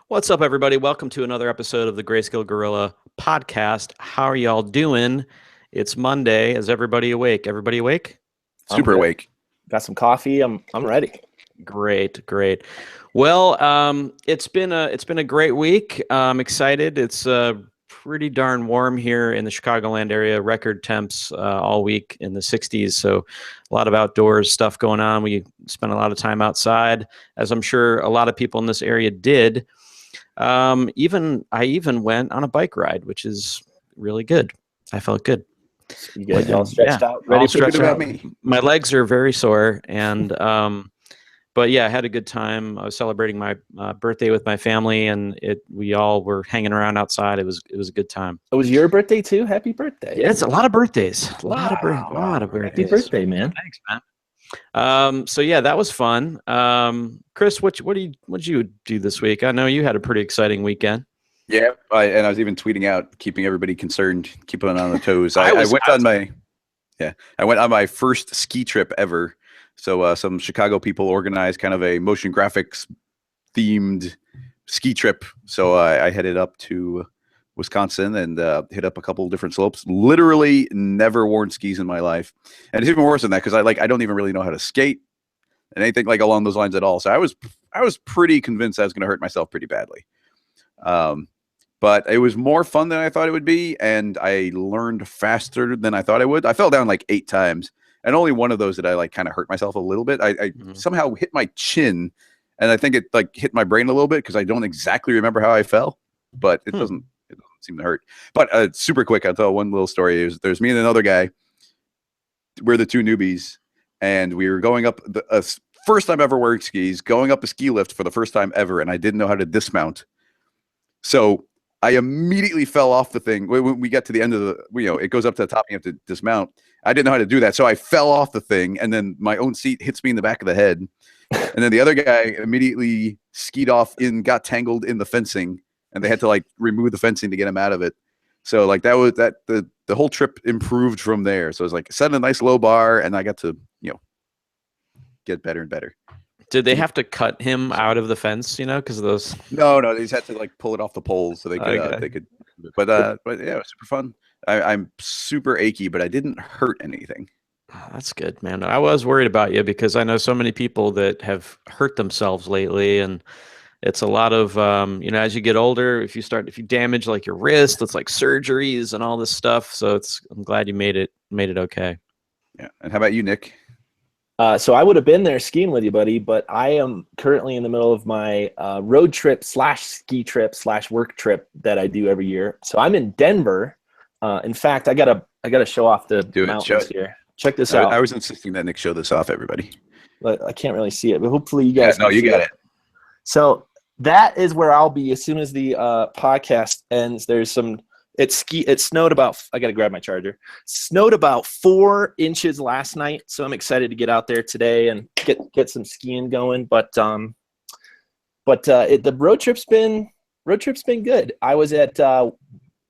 What's up, everybody? Welcome to another episode of the Greyscalegorilla podcast. How are y'all doing? It's Monday. Is everybody awake? Everybody awake? Super awake. Got some coffee. I'm ready. Great. Well, it's been a great week. I'm excited. It's pretty darn warm here in the Chicagoland area. Record temps all week in the 60s. So a lot of outdoors stuff going on. We spent a lot of time outside, as I'm sure a lot of people in this area did. I even went on a bike ride, which is really good. I felt good. You guys all stretched out, ready for stretched about me. My legs are very sore, and but yeah, I had a good time. I was celebrating my birthday with my family, and we all were hanging around outside. It was a good time. It was your birthday too. Happy birthday! Yeah, it's a lot of birthdays. A lot of birthdays. Happy birthday, man! Thanks, man. So yeah, that was fun. Chris, what did you do this week? I know you had a pretty exciting weekend. Yeah, and I was even tweeting out, keeping everybody concerned, keeping on the toes. I went on my first ski trip ever. So some Chicago people organized kind of a motion graphics themed ski trip. So I headed up to Wisconsin and hit up a couple of different slopes. Literally never worn skis in my life, and it's even worse than that because I don't even really know how to skate and anything like along those lines at all. So I was pretty convinced I was going to hurt myself pretty badly. But it was more fun than I thought it would be, and I learned faster than I thought I would. I fell down like 8 times, and only one of those did I like kind of hurt myself a little bit. I somehow hit my chin, and I think it like hit my brain a little bit because I don't exactly remember how I fell, but it doesn't seem to hurt. But super quick, I'll tell one little story. There's me and another guy. We're the two newbies, and we were going up first time ever wearing skis, going up a ski lift for the first time ever, and I didn't know how to dismount. So I immediately fell off the thing. When we got to the end of it goes up to the top, you have to dismount. I didn't know how to do that. So I fell off the thing, and then my own seat hits me in the back of the head. And then the other guy immediately skied off got tangled in the fencing, and they had to like remove the fencing to get him out of it. So like the whole trip improved from there. So it was like set a nice low bar, and I got to, get better and better. Did they have to cut him out of the fence, because of those? No, they just had to like pull it off the poles so they could. But yeah, it was super fun. I'm super achy, but I didn't hurt anything. Oh, that's good, man. I was worried about you because I know so many people that have hurt themselves lately, and it's a lot of as you get older, if you damage like your wrist, it's like surgeries and all this stuff. So I'm glad you made it okay. Yeah. And how about you, Nick? So I would have been there skiing with you, buddy, but I am currently in the middle of my road trip / ski trip / work trip that I do every year. So I'm in Denver. In fact, I gotta show off the mountains here. Check this out. I was insisting that Nick show this off, everybody. But I can't really see it, but hopefully you guys. No, you got it. So that is where I'll be as soon as the podcast ends. It snowed about, I got to grab my charger. Snowed about 4 inches last night. So I'm excited to get out there today and get some skiing going. But the road trip's been good. I was at,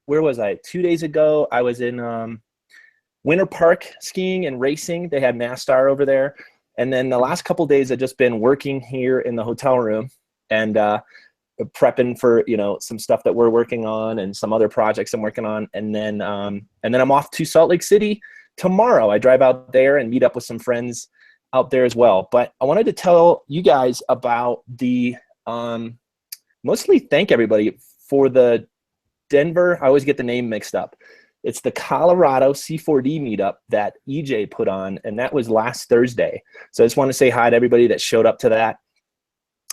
where was I? 2 days ago, I was in Winter Park skiing and racing. They had NASCAR over there. And then the last couple of days I've just been working here in the hotel room and, prepping for some stuff that we're working on and some other projects I'm working on, and then I'm off to Salt Lake City tomorrow. I drive out there and meet up with some friends out there as well. But I wanted to tell you guys about the mostly thank everybody for the Denver. I always get the name mixed up. It's the Colorado C4D meetup that EJ put on, and that was last Thursday. So I just want to say hi to everybody that showed up to that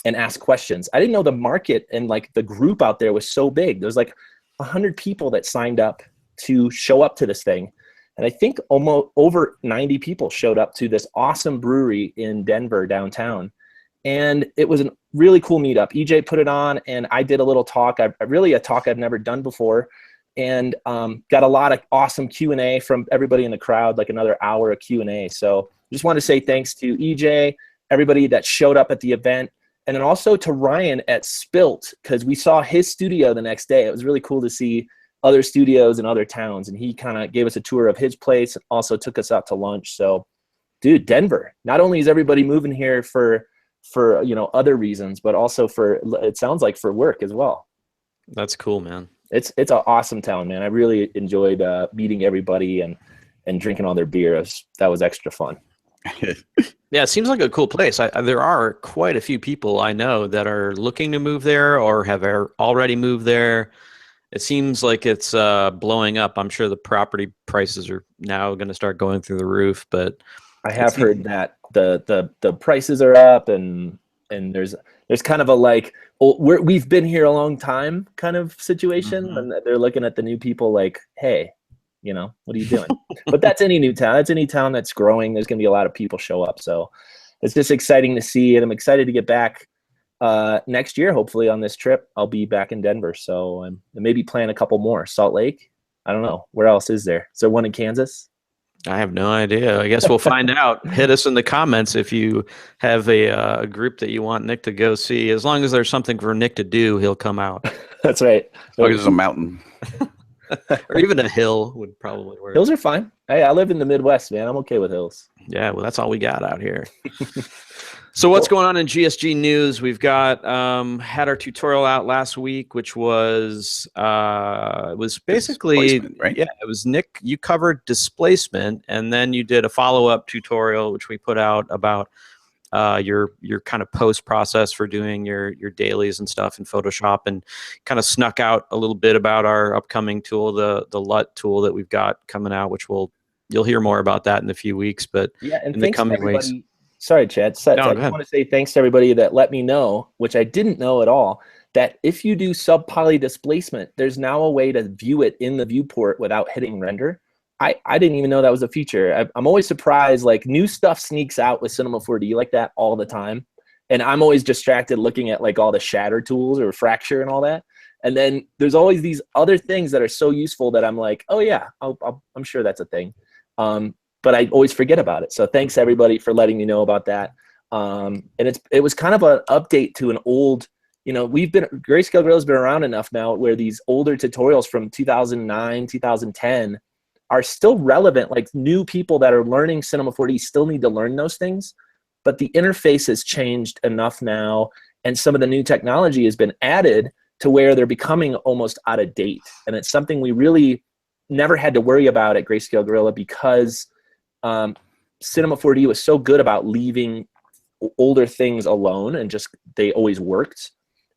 and ask questions. I didn't know the market and like the group out there was so big. There's like 100 people that signed up to show up to this thing. And I think almost over 90 people showed up to this awesome brewery in Denver downtown. And it was a really cool meetup. EJ put it on and I did a little talk. A talk I've never done before, and got a lot of awesome Q&A from everybody in the crowd, like another hour of Q&A. So just want to say thanks to EJ, everybody that showed up at the event. And then also to Ryan at Spilt, because we saw his studio the next day. It was really cool to see other studios in other towns. And he kind of gave us a tour of his place, also took us out to lunch. So, dude, Denver, not only is everybody moving here for for, other reasons, but also it sounds like for work as well. That's cool, man. It's an awesome town, man. I really enjoyed meeting everybody and drinking all their beer. That was extra fun. Yeah, it seems like a cool place. There are quite a few people I know that are looking to move there or have already moved there. It seems like it's blowing up. I'm sure the property prices are now going to start going through the roof. But I have heard that the prices are up, and there's kind of a like, we've been here a long time kind of situation, Mm-hmm. and they're looking at the new people like, hey, what are you doing? But that's any new town. That's any town that's growing. There's going to be a lot of people show up. So it's just exciting to see. And I'm excited to get back next year. Hopefully on this trip, I'll be back in Denver. So I'm maybe plan a couple more. Salt Lake. I don't know. Where else is there? Is there one in Kansas? I have no idea. I guess we'll find out. Hit us in the comments if you have a group that you want Nick to go see. As long as there's something for Nick to do, he'll come out. That's right. As long as there's a mountain. Or even a hill would probably work. Hills are fine. Hey, I live in the Midwest, man. I'm okay with hills. Yeah, well, that's all we got out here. So what's going on in GSG news? We've got had our tutorial out last week, which was basically, right? Yeah, it was Nick. You covered displacement, and then you did a follow-up tutorial, which we put out about your kind of post process for doing your dailies and stuff in Photoshop, and kind of snuck out a little bit about our upcoming tool, the LUT tool that we've got coming out, which you'll hear more about that in a few weeks. But yeah, and in the coming weeks. Sorry, Chad. No, I just want to say thanks to everybody that let me know, which I didn't know at all, that if you do sub-poly displacement, there's now a way to view it in the viewport without hitting render. I didn't even know that was a feature. I'm always surprised, like new stuff sneaks out with Cinema 4D like that all the time. And I'm always distracted looking at like all the shatter tools or fracture and all that. And then there's always these other things that are so useful that I'm like, oh yeah, I'm sure that's a thing. But I always forget about it. So thanks everybody for letting me know about that. And it was kind of an update to an old, Greyscalegorilla has been around enough now where these older tutorials from 2009, 2010 are still relevant. Like new people that are learning Cinema 4D still need to learn those things, but the interface has changed enough now, and some of the new technology has been added to where they're becoming almost out of date. And it's something we really never had to worry about at Greyscalegorilla because Cinema 4D was so good about leaving older things alone, and just they always worked.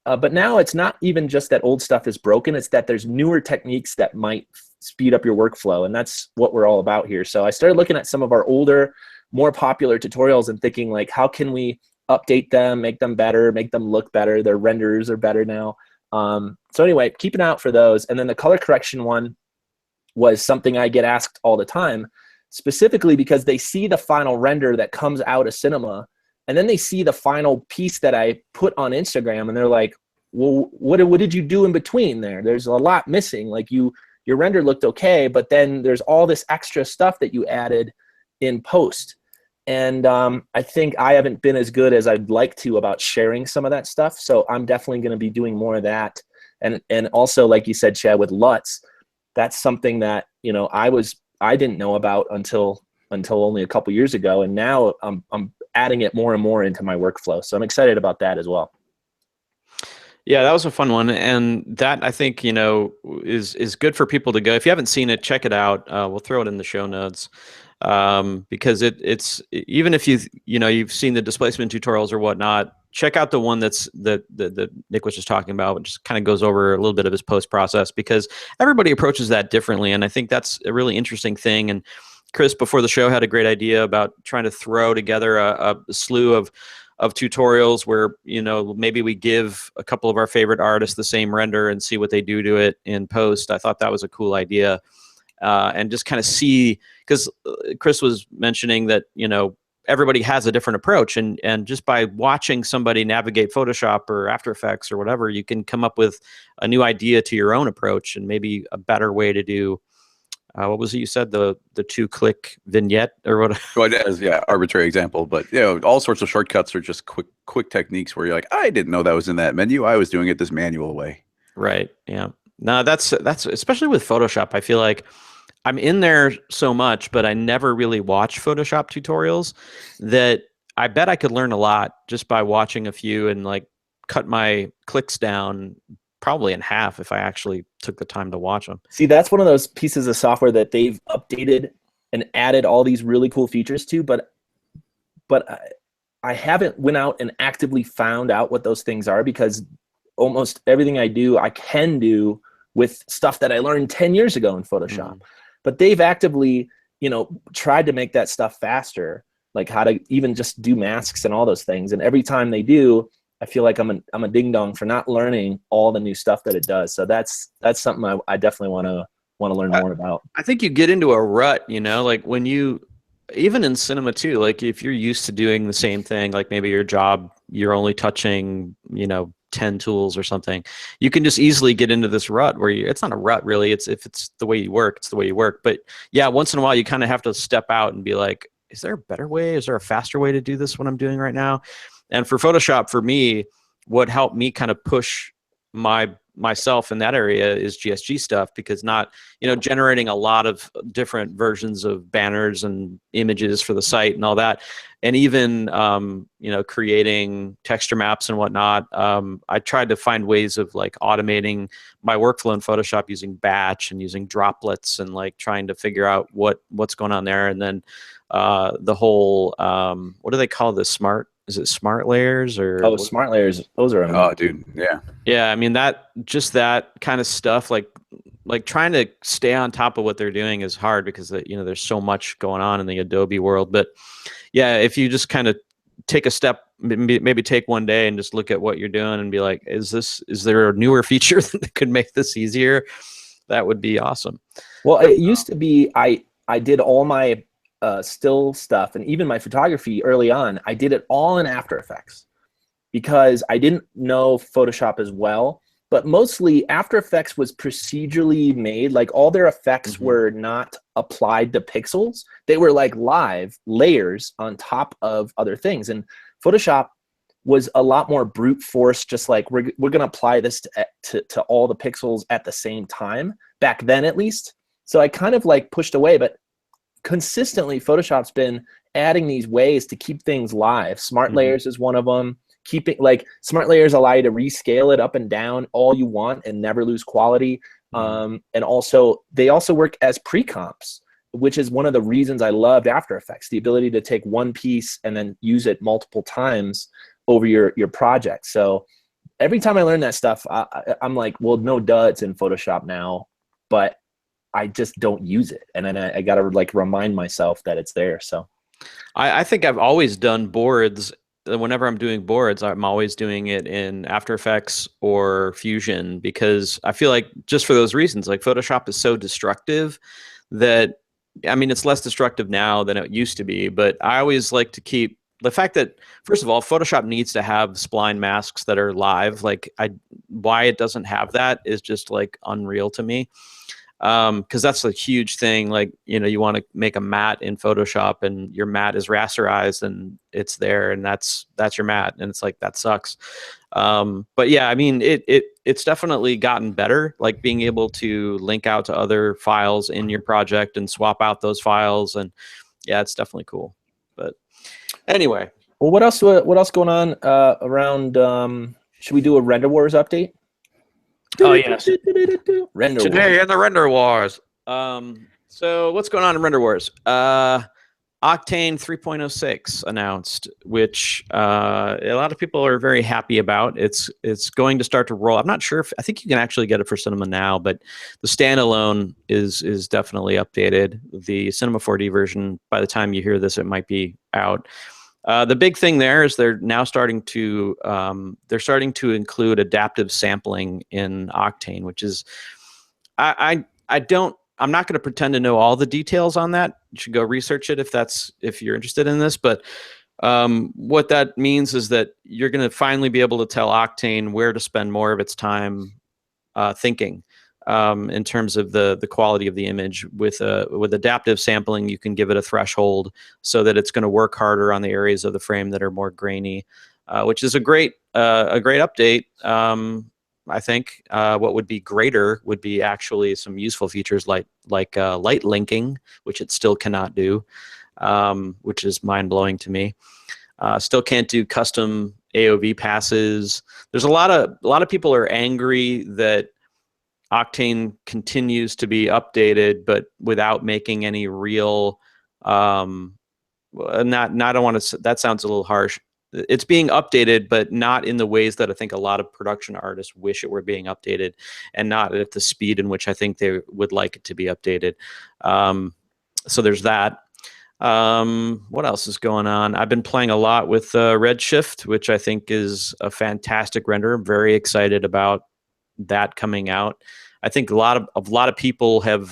But now it's not even just that old stuff is broken, it's that there's newer techniques that might speed up your workflow, and that's what we're all about here. So I started looking at some of our older, more popular tutorials and thinking like, how can we update them, make them better, make them look better? Their renders are better now. So anyway, keep an eye out for those. And then the color correction one was something I get asked all the time, specifically because they see the final render that comes out of Cinema, and then they see the final piece that I put on Instagram, and they're like, well, what did you do in between there? There's a lot missing. Like your render looked okay, but then there's all this extra stuff that you added in post. And I think I haven't been as good as I'd like to about sharing some of that stuff. So I'm definitely going to be doing more of that. And also, like you said, Chad, with LUTs, that's something that, I didn't know about until only a couple years ago. And now I'm adding it more and more into my workflow. So I'm excited about that as well. Yeah, that was a fun one, and that I think is good for people to go. If you haven't seen it, check it out. We'll throw it in the show notes because it's even if you've seen the displacement tutorials or whatnot, check out the one that Nick was just talking about, which just kind of goes over a little bit of his post process, because everybody approaches that differently, and I think that's a really interesting thing. And Chris, before the show, had a great idea about trying to throw together a slew of tutorials where maybe we give a couple of our favorite artists the same render and see what they do to it in post. I thought that was a cool idea, and just kind of see, because Chris was mentioning that everybody has a different approach, and just by watching somebody navigate Photoshop or After Effects or whatever, you can come up with a new idea to your own approach and maybe a better way to do. What was it you said? The 2-click vignette or what? Well, it is, yeah, arbitrary example, but all sorts of shortcuts are just quick techniques where you're like, I didn't know that was in that menu. I was doing it this manual way. Right. Yeah. No, that's especially with Photoshop. I feel like I'm in there so much, but I never really watch Photoshop tutorials that I bet I could learn a lot just by watching a few and like cut my clicks down probably in half if I actually took the time to watch them. See, that's one of those pieces of software that they've updated and added all these really cool features to, but I haven't went out and actively found out what those things are, because almost everything I do, I can do with stuff that I learned 10 years ago in Photoshop. But they've actively, you know, tried to make that stuff faster, like how to even just do masks and all those things. And every time they do, I feel like I'm a ding dong for not learning all the new stuff that it does. So that's something I definitely want to learn more about. I think you get into a rut, you know, like when you, even in cinema too, like if you're used to doing the same thing, like maybe your job, you're only touching, you know, 10 tools or something, you can just easily get into this rut where it's not a rut really. It's, if it's the way you work, it's the way you work. But yeah, once in a while you kind of have to step out and be like, is there a better way? Is there a faster way to do this, what I'm doing right now? And for Photoshop, for me, what helped me kind of push myself in that area is GSG stuff, because not, you know, generating a lot of different versions of banners and images for the site and all that. And even, you know, creating texture maps and whatnot. I tried to find ways of like automating my workflow in Photoshop using batch and using droplets and like trying to figure out what's going on there. And then the whole, what do they call this? Is it smart layers or? Oh, smart layers. Those are amazing. Oh, dude. Yeah. Yeah. I mean, that kind of stuff, like trying to stay on top of what they're doing is hard because, you know, there's so much going on in the Adobe world. But yeah, if you just kind of take a step, maybe take one day and just look at what you're doing and be like, is there a newer feature that could make this easier? That would be awesome. Well, it used to be, I did all my still stuff and even my photography early on, I did it all in After Effects because I didn't know Photoshop as well. But mostly After Effects was procedurally made. Like all their effects were not applied to pixels. They were like live layers on top of other things. And Photoshop was a lot more brute force, just like we're going to apply this to all the pixels at the same time, back then at least. So I kind of like pushed away, but consistently Photoshop's been adding these ways to keep things live. Smart layers is one of them. Keeping like smart layers allow you to rescale it up and down all you want and never lose quality. And also they also work as pre-comps, which is one of the reasons I loved After Effects, the ability to take one piece and then use it multiple times over your project. So every time I learn that stuff, I'm like, well, no duh, it's in Photoshop now, but I just don't use it. And then I got to like remind myself that it's there. So I think I've always done boards. Whenever I'm doing boards, I'm always doing it in After Effects or Fusion, because I feel like just for those reasons, like Photoshop is so destructive that, I mean, it's less destructive now than it used to be, but I always like to keep the fact that, first of all, Photoshop needs to have spline masks that are live. Like why it doesn't have that is just like unreal to me. Because that's a huge thing. Like, you know, you want to make a matte in Photoshop and your matte is rasterized and it's there and that's your matte, and it's like, that sucks. But yeah, I mean, it's definitely gotten better, like being able to link out to other files in your project and swap out those files, and yeah, it's definitely cool. But anyway, well, what else going on around? Should we do a Render Wars update? Oh yes, Render today Wars. in the Render Wars. So what's going on in Render Wars? Octane 3.06 announced, which a lot of people are very happy about. It's going to start to roll. I'm not sure if, I think you can actually get it for Cinema now, but the standalone is definitely updated. The Cinema 4D version, by the time you hear this, it might be out. The big thing there is they're now starting to include adaptive sampling in Octane, which is, I'm not going to pretend to know all the details on that. You should go research it if you're interested in this. But what that means is that you're going to finally be able to tell Octane where to spend more of its time thinking. In terms of the quality of the image. With adaptive sampling, you can give it a threshold so that it's going to work harder on the areas of the frame that are more grainy, which is a great update. I think what would be greater would be actually some useful features like light linking, which it still cannot do, which is mind blowing to me. Still can't do custom AOV passes. There's a lot of people are angry that Octane continues to be updated, but without making any real, I don't want to, that sounds a little harsh. It's being updated, but not in the ways that I think a lot of production artists wish it were being updated, and not at the speed in which I think they would like it to be updated. So there's that. What else is going on? I've been playing a lot with Redshift, which I think is a fantastic renderer. I'm very excited about that coming out. I think a lot of people have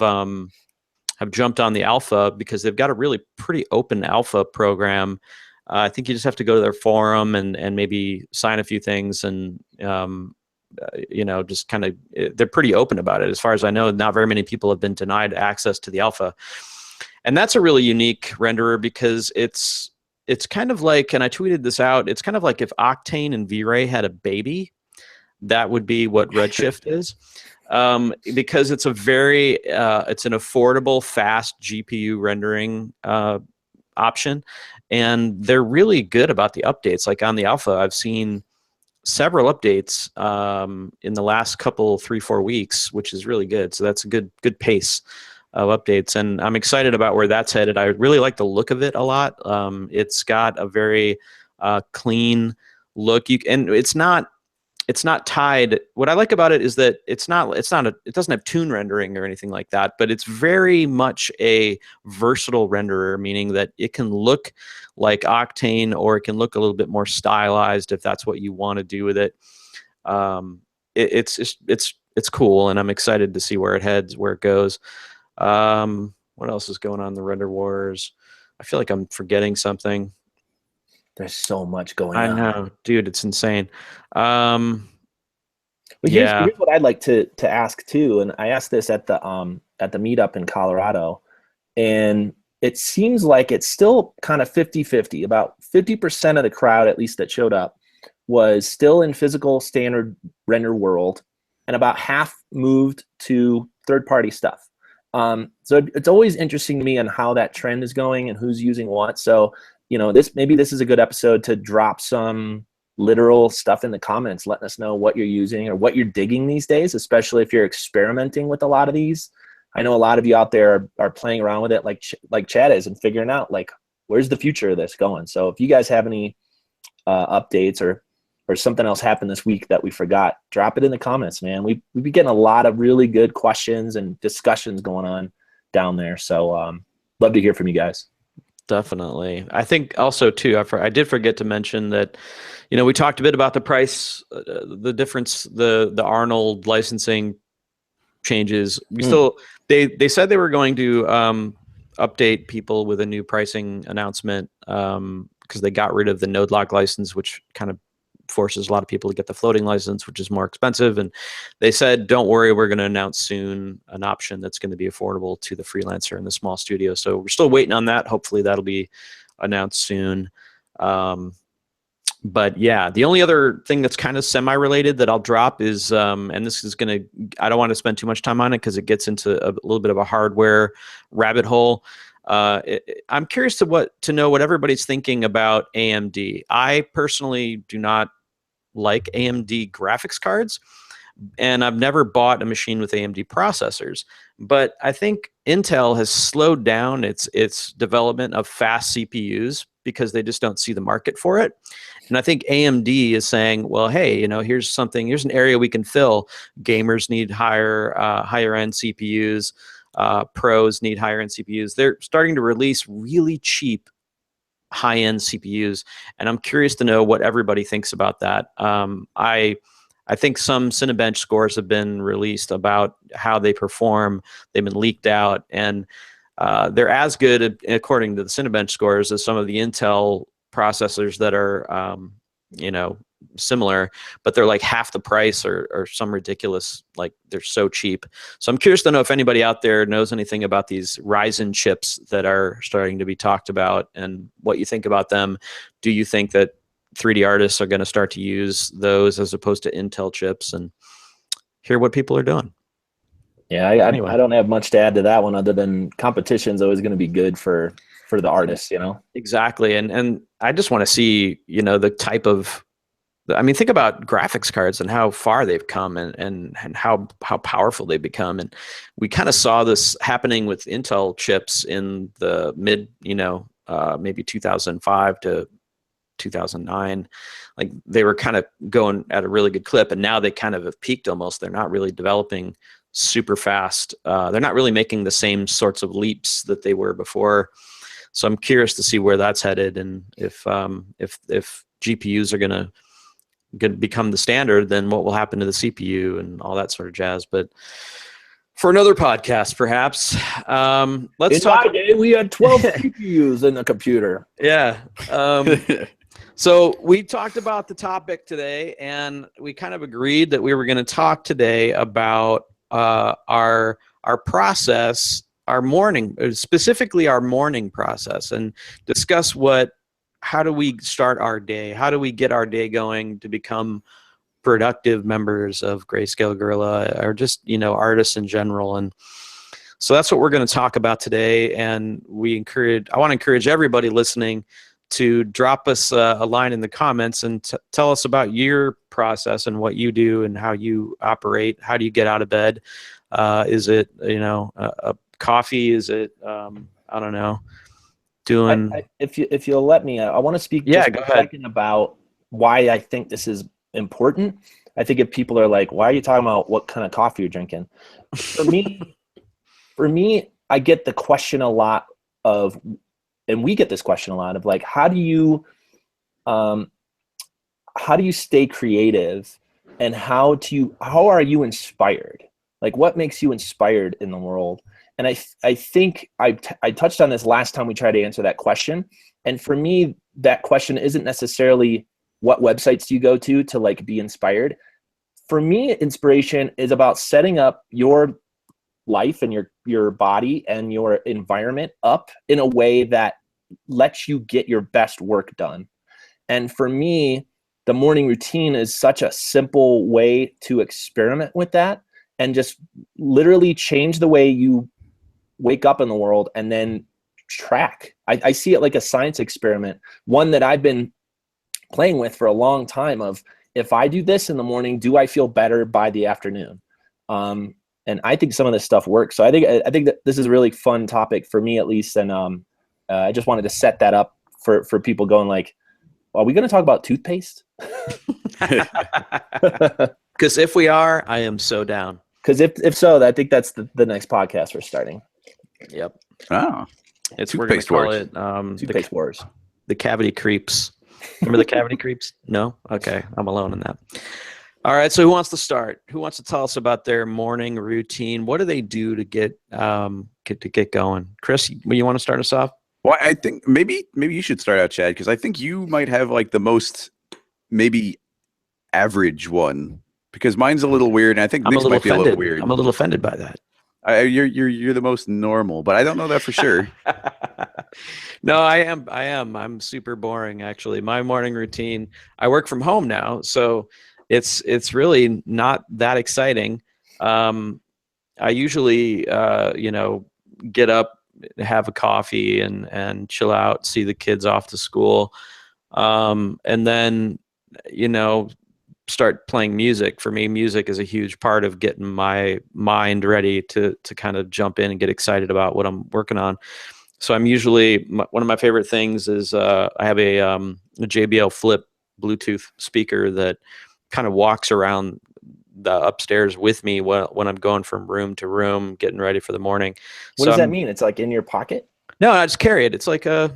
jumped on the alpha because they've got a really pretty open alpha program. I think you just have to go to their forum and maybe sign a few things, and just kind of, they're pretty open about it. As far as I know, not very many people have been denied access to the alpha. And that's a really unique renderer because it's kind of like, and I tweeted this out, it's kind of like if Octane and V-Ray had a baby, that would be what Redshift is. Because it's it's an affordable, fast GPU rendering option. And they're really good about the updates. Like on the alpha, I've seen several updates in the last 3-4 weeks, which is really good. So that's a good pace of updates, and I'm excited about where that's headed. I really like the look of it a lot. It's got a very clean look. And it's not tied. What I like about it is that it doesn't have toon rendering or anything like that, but it's very much a versatile renderer, meaning that it can look like Octane, or it can look a little bit more stylized if that's what you want to do with it. It's cool, and I'm excited to see where it heads, where it goes. What else is going on in the render wars? I feel like I'm forgetting something. There's so much going on. I know, dude, it's insane. Well, here's what I'd like to ask too, and I asked this at the meetup in Colorado, and it seems like it's still kind of 50-50. About 50% of the crowd, at least that showed up, was still in physical standard render world, and about half moved to third-party stuff. So it's always interesting to me on how that trend is going and who's using what. So, maybe this is a good episode to drop some literal stuff in the comments, letting us know what you're using or what you're digging these days, especially if you're experimenting with a lot of these. I know a lot of you out there are playing around with it like Chad is, and figuring out like, where's the future of this going? So if you guys have any updates or something else happened this week that we forgot, drop it in the comments, man. We've been getting a lot of really good questions and discussions going on down there. So love to hear from you guys. Definitely. I think also too, I did forget to mention that, we talked a bit about the price, the difference, the Arnold licensing changes. They said they were going to update people with a new pricing announcement because they got rid of the node lock license, which kind of forces a lot of people to get the floating license, which is more expensive. And they said, don't worry, we're going to announce soon an option that's going to be affordable to the freelancer and the small studio. So we're still waiting on that. Hopefully that'll be announced soon. But yeah, the only other thing that's kind of semi-related that I'll drop is, and this is going to, I don't want to spend too much time on it because it gets into a little bit of a hardware rabbit hole. I'm curious to know what everybody's thinking about AMD. I personally do not like AMD graphics cards, and I've never bought a machine with AMD processors. But I think Intel has slowed down its development of fast CPUs because they just don't see the market for it. And I think AMD is saying, well, hey, here's an area we can fill. Gamers need higher end CPUs. Pros need higher end CPUs. They're starting to release really cheap high end CPUs, and I'm curious to know what everybody thinks about that. I think some Cinebench scores have been released about how they perform. They've been leaked out, and they're as good, according to the Cinebench scores, as some of the Intel processors that are, similar, but they're like half the price or some ridiculous, like they're so cheap. So I'm curious to know if anybody out there knows anything about these Ryzen chips that are starting to be talked about and what you think about them. Do you think that 3D artists are going to start to use those as opposed to Intel chips, and hear what people are doing? Yeah, I don't have much to add to that one other than competition is always going to be good for for the artists, you know? Exactly. And I just want to see, you know, the type of, I mean, think about graphics cards and how far they've come and how powerful they've become. And we kind of saw this happening with Intel chips in the mid, you know, maybe 2005 to 2009. Like they were kind of going at a really good clip, and now they kind of have peaked almost. They're not really developing super fast. They're not really making the same sorts of leaps that they were before. So I'm curious to see where that's headed, and if GPUs are going to become the standard, then what will happen to the CPU and all that sort of jazz. But for another podcast, perhaps. Let's talk. In my day, we had 12 CPUs in the computer. Yeah. So we talked about the topic today, and we kind of agreed that we were going to talk today about our process, our morning, specifically our morning process, and discuss how do we start our day? How do we get our day going to become productive members of Greyscalegorilla, or just, you know, artists in general? And so that's what we're going to talk about today. And I want to encourage everybody listening to drop us a line in the comments and tell us about your process and what you do and how you operate. How do you get out of bed? Is it, you know, a coffee? Is it, I don't know, doing... If you'll let me, I want to speak just a second about why I think this is important. I think if people are like, why are you talking about what kind of coffee you're drinking? For me, I get the question a lot of, and we get this question a lot of, like, how do you stay creative, and how are you inspired? Like, what makes you inspired in the world? And I think I touched on this last time we tried to answer that question. And for me, that question isn't necessarily what websites do you go to like be inspired. For me, inspiration is about setting up your life and your body and your environment up in a way that lets you get your best work done. And for me, the morning routine is such a simple way to experiment with that and just literally change the way you wake up in the world and then track. I see it like a science experiment, one that I've been playing with for a long time, of, if I do this in the morning, do I feel better by the afternoon? And I think some of this stuff works. So I think that this is a really fun topic for me, at least. And I just wanted to set that up for people going like, are we going to talk about toothpaste? Because if we are, I am so down. Because if so, I think that's the next podcast we're starting. Yep. Oh, We're going to call it Toothpaste Wars. The Cavity Creeps. Remember the Cavity Creeps? No? Okay, I'm alone in that. All right, so who wants to start? Who wants to tell us about their morning routine? What do they do to get going? Chris, you want to start us off? Well, I think maybe you should start out, Chad, because I think you might have like the most maybe average one, because mine's a little weird, and I think Nick's might be a little weird. I'm a little offended by that. You're the most normal, but I don't know that for sure. No, I am. I'm super boring, actually. My morning routine, I work from home now, so it's really not that exciting. I usually get up, have a coffee, and chill out, see the kids off to school, and then start playing music. For me, music is a huge part of getting my mind ready to kind of jump in and get excited about what I'm working on. So I'm usually, one of my favorite things is I have a JBL Flip Bluetooth speaker that kind of walks around the upstairs with me when I'm going from room to room, getting ready for the morning. What does that mean? It's like in your pocket? No, I just carry it. It's like a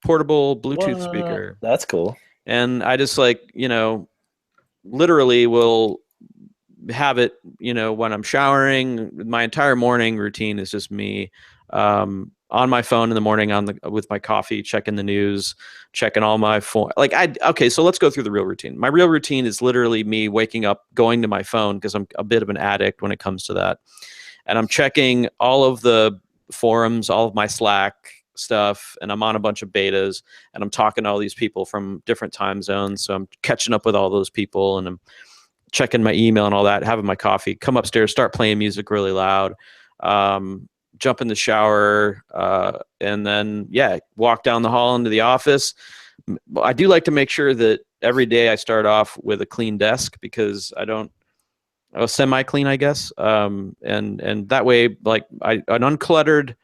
portable Bluetooth speaker. That's cool. And I just literally will have it, when I'm showering. My entire morning routine is just me on my phone in the morning with my coffee, checking the news, checking all my phone. Okay, so let's go through the real routine. My real routine is literally me waking up, going to my phone, because I'm a bit of an addict when it comes to that. And I'm checking all of the forums, all of my Slack stuff, and I'm on a bunch of betas, and I'm talking to all these people from different time zones. So I'm catching up with all those people, and I'm checking my email and all that, having my coffee, come upstairs, start playing music really loud. jump in the shower, and then, yeah, walk down the hall into the office. I do like to make sure that every day I start off with a clean desk, because semi-clean, I guess. And that way, like, an uncluttered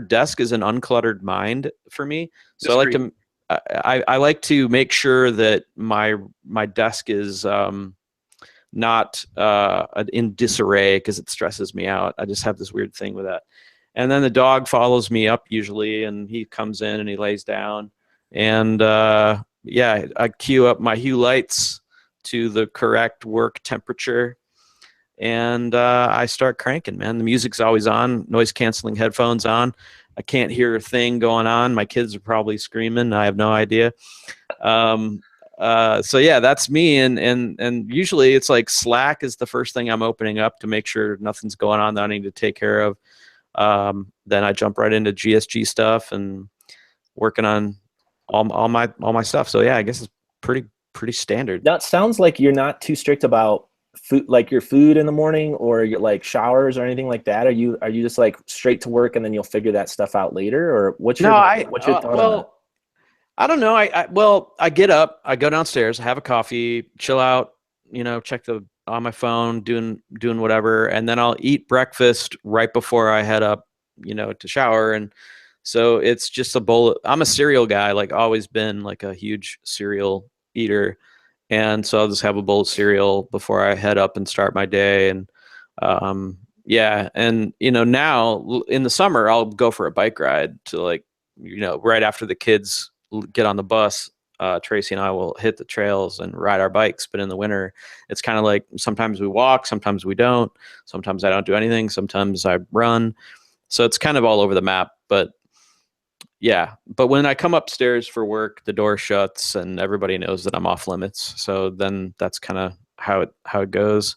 desk is an uncluttered mind for me. So I like to make sure that my desk is not in disarray, because it stresses me out. I just have this weird thing with that. And then the dog follows me up usually, and he comes in and he lays down, and yeah, I cue up my Hue lights to the correct work temperature, and I start cranking, man. The music's always on, noise canceling headphones on. I can't hear a thing going on. My kids are probably screaming. I have no idea. So yeah, that's me. And usually it's like Slack is the first thing I'm opening up to make sure nothing's going on that I need to take care of. Then I jump right into GSG stuff and working on all my stuff. So yeah, I guess it's pretty standard. Now it sounds like you're not too strict about food, like your food in the morning, or your like showers or anything like that. Are you just like straight to work and then you'll figure that stuff out later, or what's your thought on that? I don't know. I get up, I go downstairs, have a coffee, chill out, check on my phone, doing whatever, and then I'll eat breakfast right before I head up, to shower. And so it's just a bowl. I'm a cereal guy, like always been like a huge cereal eater. And so I'll just have a bowl of cereal before I head up and start my day. And yeah, and now in the summer I'll go for a bike ride to, like, right after the kids get on the bus. Tracy and I will hit the trails and ride our bikes. But in the winter, it's kind of like sometimes we walk, sometimes we don't. Sometimes I don't do anything. Sometimes I run. So it's kind of all over the map. But yeah, but when I come upstairs for work, the door shuts and everybody knows that I'm off limits. So then that's kind of how it goes.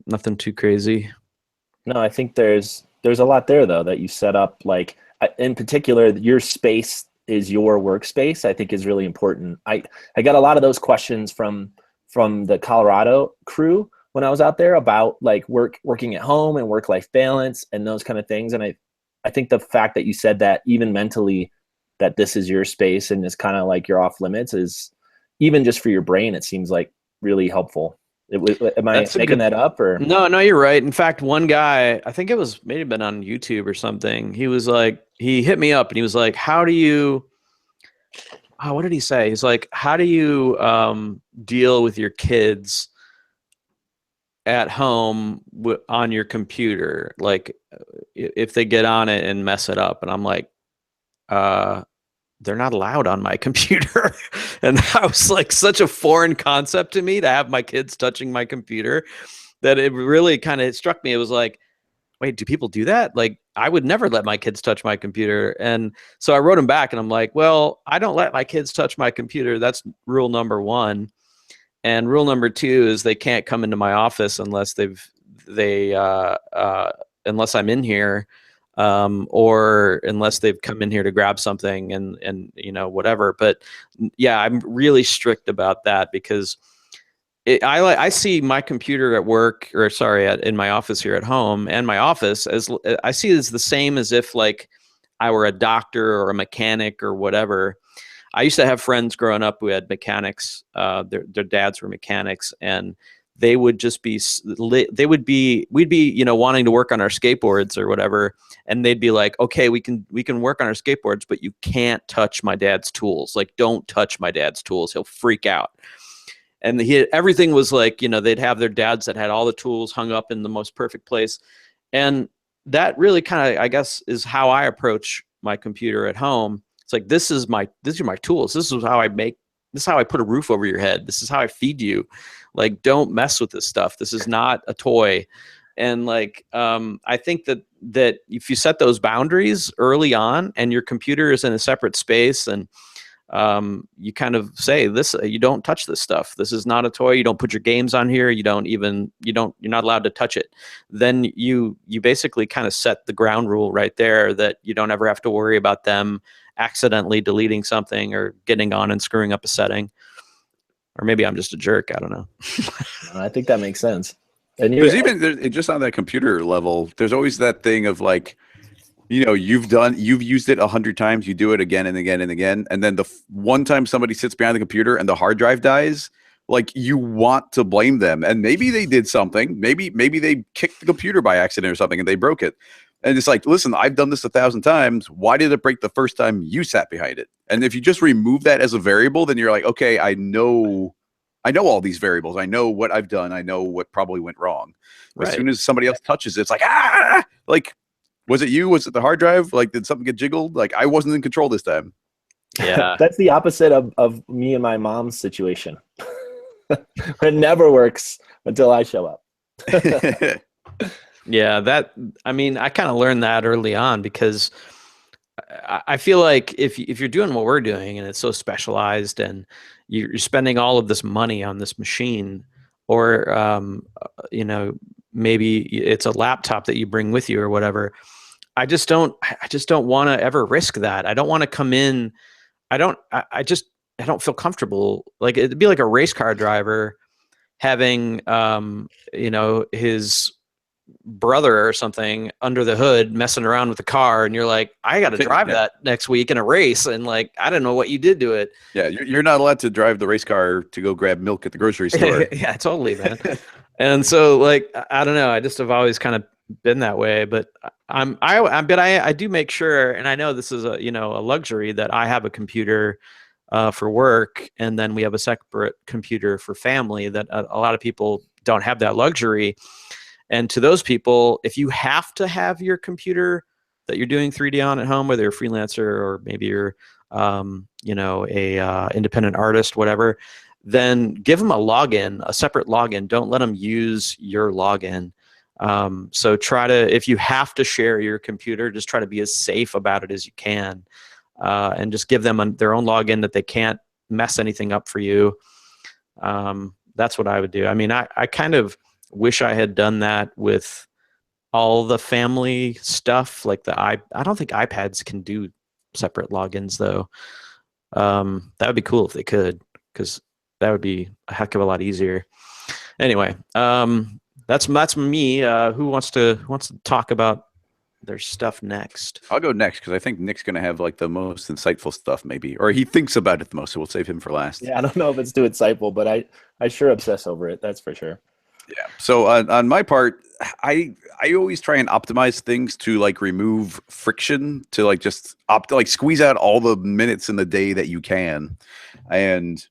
Nothing too crazy. No, I think there's a lot there though that you set up. Like in particular, your space is your workspace. I think is really important. I got a lot of those questions from the Colorado crew when I was out there about like working at home and work-life balance and those kind of things. And I think the fact that you said that even mentally that this is your space and it's kind of like you're off limits is, even just for your brain, it seems like really helpful. Am I making that up, or? No, you're right. In fact, one guy, I think it was maybe been on YouTube or something. He was like, he hit me up and he was like, how do you, what did he say? He's like, how do you deal with your kids at home on your computer? Like if they get on it and mess it up. And I'm like, they're not allowed on my computer. And that was like such a foreign concept to me, to have my kids touching my computer, that it really kind of struck me. It was like, wait, do people do that? Like, I would never let my kids touch my computer. And so I wrote him back and I'm like, well, I don't let my kids touch my computer. That's rule number 1. And rule number 2 is they can't come into my office unless unless I'm in here, or unless they've come in here to grab something and whatever. But yeah, I'm really strict about that, because I see my computer at work, or sorry, in my office here at home, and my office as I see it as the same as if like I were a doctor or a mechanic or whatever. I used to have friends growing up who had mechanics. Their dads were mechanics, and they would just be, we'd be, wanting to work on our skateboards or whatever. And they'd be like, okay, we can work on our skateboards, but you can't touch my dad's tools. Like, don't touch my dad's tools. He'll freak out. And everything was like, they'd have their dads that had all the tools hung up in the most perfect place. And that really kind of, I guess, is how I approach my computer at home. It's like, these are my tools. This is how I put a roof over your head. This is how I feed you. Like, don't mess with this stuff. This is not a toy. And like, I think that if you set those boundaries early on, and your computer is in a separate space, and you kind of say this, you don't touch this stuff. This is not a toy. You don't put your games on here. You're not allowed to touch it. Then you basically kind of set the ground rule right there, that you don't ever have to worry about them accidentally deleting something or getting on and screwing up a setting. Or maybe I'm just a jerk. I don't know. I think that makes sense. And there's just on that computer level, there's always that thing of like, you've used it 100 times, you do it again and again and again, and then the one time somebody sits behind the computer and the hard drive dies, like you want to blame them, and maybe they did something, maybe they kicked the computer by accident or something and they broke it, and it's like, listen, I've done this 1,000 times. Why did it break the first time you sat behind it? And if you just remove that as a variable, then you're like, okay, I know all these variables. I know what I've done. I know what probably went wrong. Right. As soon as somebody else touches it, it's like, like, was it you? Was it the hard drive? Like, did something get jiggled? Like, I wasn't in control this time. Yeah. That's the opposite of me and my mom's situation. It never works until I show up. Yeah, I kind of learned that early on, because I feel like if you're doing what we're doing and it's so specialized and you're spending all of this money on this machine, or maybe it's a laptop that you bring with you or whatever, I just don't want to ever risk that. I don't want to come in. I don't feel comfortable. Like, it'd be like a race car driver having his brother or something under the hood messing around with the car, and you're like, I got to drive that next week in a race, and like, I don't know what you did to it. Yeah, you're not allowed to drive the race car to go grab milk at the grocery store. Yeah, totally, man. And so, like, I don't know, I just have always kind of been that way, but I do make sure, and I know this is a luxury, that I have a computer for work, and then we have a separate computer for family. That a lot of people don't have that luxury. And to those people, if you have to have your computer that you're doing 3D on at home, whether you're a freelancer or maybe you're, a independent artist, whatever, then give them a separate login. Don't let them use your login. So if you have to share your computer, just try to be as safe about it as you can, and just give them their own login that they can't mess anything up for you. That's what I would do. I mean, I kind of wish I had done that with all the family stuff. Like I don't think iPads can do separate logins though. That would be cool if they could, because that would be a heck of a lot easier. Anyway, that's me. Who wants to talk about their stuff next? I'll go next, because I think Nick's going to have like the most insightful stuff, maybe, or he thinks about it the most, so we'll save him for last. Yeah, I don't know if it's too insightful, but I sure obsess over it. That's for sure. Yeah. So on my part, I always try and optimize things to like remove friction, to like just squeeze out all the minutes in the day that you can. And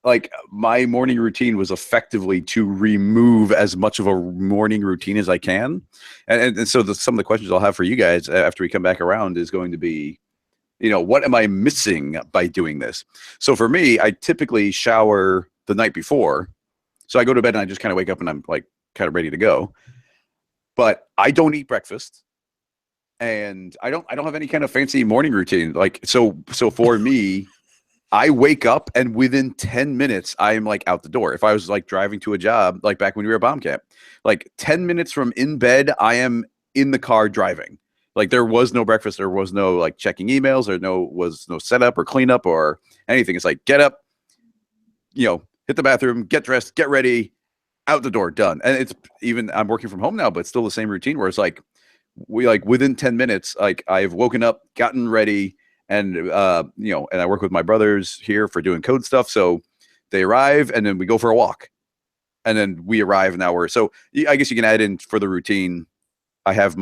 like, my morning routine was effectively to remove as much of a morning routine as I can. And so some of the questions I'll have for you guys after we come back around is going to be, what am I missing by doing this? So for me, I typically shower the night before. So I go to bed and I just kind of wake up and I'm like kind of ready to go. But I don't eat breakfast, and I don't have any kind of fancy morning routine. Like, so for me, I wake up and within 10 minutes I am like out the door. If I was like driving to a job, like back when we were at bomb camp, like 10 minutes from in bed, I am in the car driving. Like, there was no breakfast, there was no like checking emails, was no setup or cleanup or anything. It's like, get up, hit the bathroom, get dressed, get ready, out the door, done. And it's even, I'm working from home now, but it's still the same routine where it's like, within 10 minutes, like, I've woken up, gotten ready, and, and I work with my brothers here for doing code stuff. So they arrive and then we go for a walk, and then we arrive an hour. So I guess you can add in for the routine. I have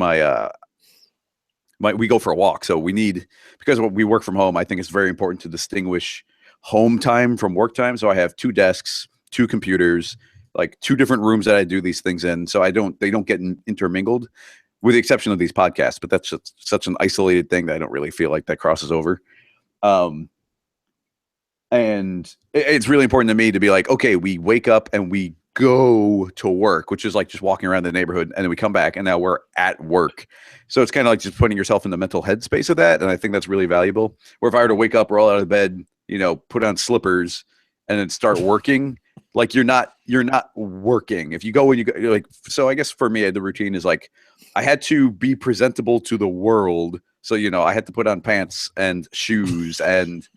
we go for a walk. So because we work from home, I think it's very important to distinguish home time from work time. So I have 2 desks, 2 computers, like 2 different rooms that I do these things in. So they don't get intermingled, with the exception of these podcasts, but that's just such an isolated thing that I don't really feel like that crosses over. And it's really important to me to be like, okay, we wake up and we go to work, which is like just walking around the neighborhood, and then we come back and now we're at work. So it's kind of like just putting yourself in the mental headspace of that. And I think that's really valuable. Where if I were to wake up, roll out of bed, put on slippers and then start working, like, you're not working. If you go and you're like, so I guess for me, the routine is like, I had to be presentable to the world. So, I had to put on pants and shoes and,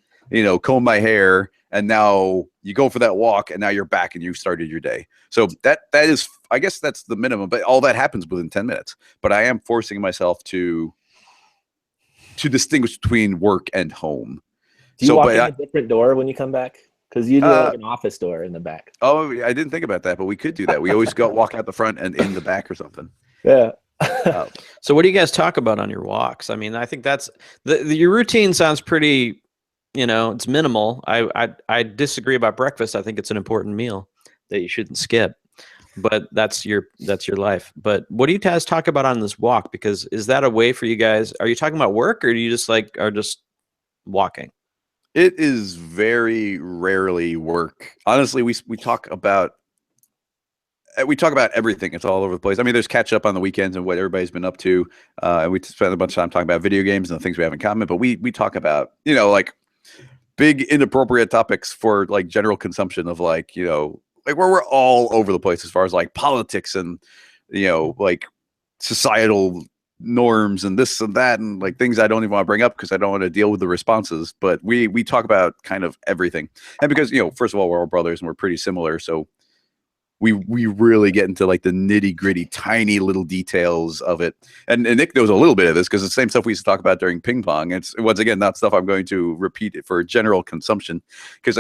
comb my hair and now you go for that walk, and now you're back and you started your day. So that is, I guess that's the minimum, but all that happens within 10 minutes. But I am forcing myself to distinguish between work and home. Do you walk in a different door when you come back? Because you do like an office door in the back. Oh, I didn't think about that, but we could do that. We always walk out the front and in the back or something. Yeah. So what do you guys talk about on your walks? I mean, I think that's your routine sounds pretty, it's minimal. I disagree about breakfast. I think it's an important meal that you shouldn't skip, but that's your life. But what do you guys talk about on this walk? Because is that a way for you guys? Are you talking about work, or do you just are just walking? It is very rarely work. Honestly, we talk about everything. It's all over the place. I mean, there's catch up on the weekends and what everybody's been up to. And we spend a bunch of time talking about video games and the things we have in common. But we talk about, like big inappropriate topics for like general consumption of like where we're all over the place as far as like politics and, like societal norms and this and that and like things I don't even want to bring up because I don't want to deal with the responses. But we talk about kind of everything. And because, first of all, we're all brothers and we're pretty similar. So we really get into like the nitty gritty, tiny little details of it. And Nick knows a little bit of this because it's the same stuff we used to talk about during ping pong. It's once again, not stuff I'm going to repeat it for general consumption because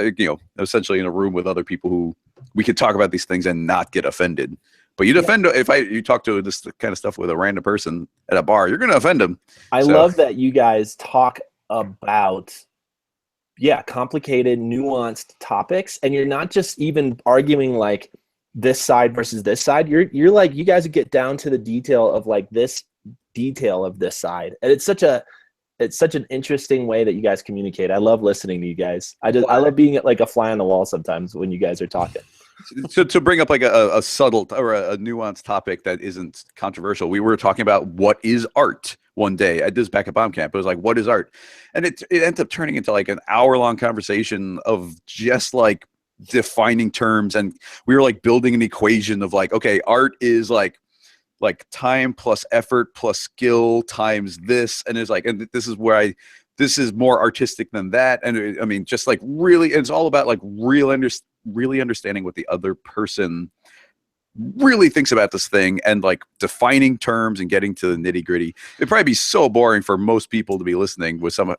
essentially in a room with other people who we could talk about these things and not get offended. But you'd offend if you talk to this kind of stuff with a random person at a bar, you're going to offend them. I love that you guys talk about complicated, nuanced topics, and you're not just even arguing like this side versus this side. You're like, you guys get down to the detail of like this detail of this side, and it's such an interesting way that you guys communicate. I love listening to you guys. I love being like a fly on the wall sometimes when you guys are talking. So to bring up like a subtle or a nuanced topic that isn't controversial, we were talking about what is art one day. I did this back at bomb camp. It was like, what is art? And it ended up turning into like an hour-long conversation of just like defining terms, and we were like building an equation of like, okay, art is like time plus effort plus skill times this, and it's like, and this is more artistic than that. And I mean, just like really, it's all about like really understanding what the other person really thinks about this thing and like defining terms and getting to the nitty gritty. It'd probably be so boring for most people to be listening with how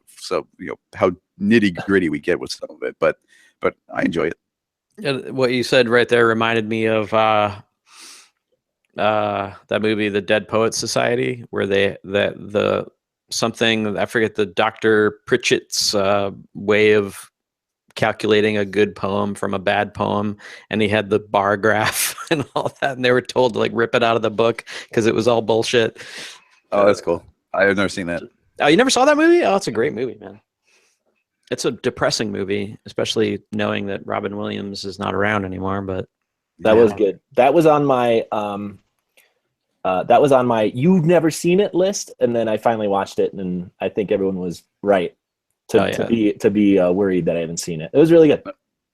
nitty gritty we get with some of it, but I enjoy it. What you said right there reminded me of that movie, The Dead Poets Society, where I forget the Dr. Pritchett's way of calculating a good poem from a bad poem, and he had the bar graph and all that, and they were told to like rip it out of the book because it was all bullshit. Oh, that's cool. I've never seen that. Oh, you never saw that movie? Oh, it's a great movie, man. It's a depressing movie, especially knowing that Robin Williams is not around anymore. But that was good. That was on my you've never seen it list, and then I finally watched it, and I think everyone was right to be worried that I haven't seen it. It was really good.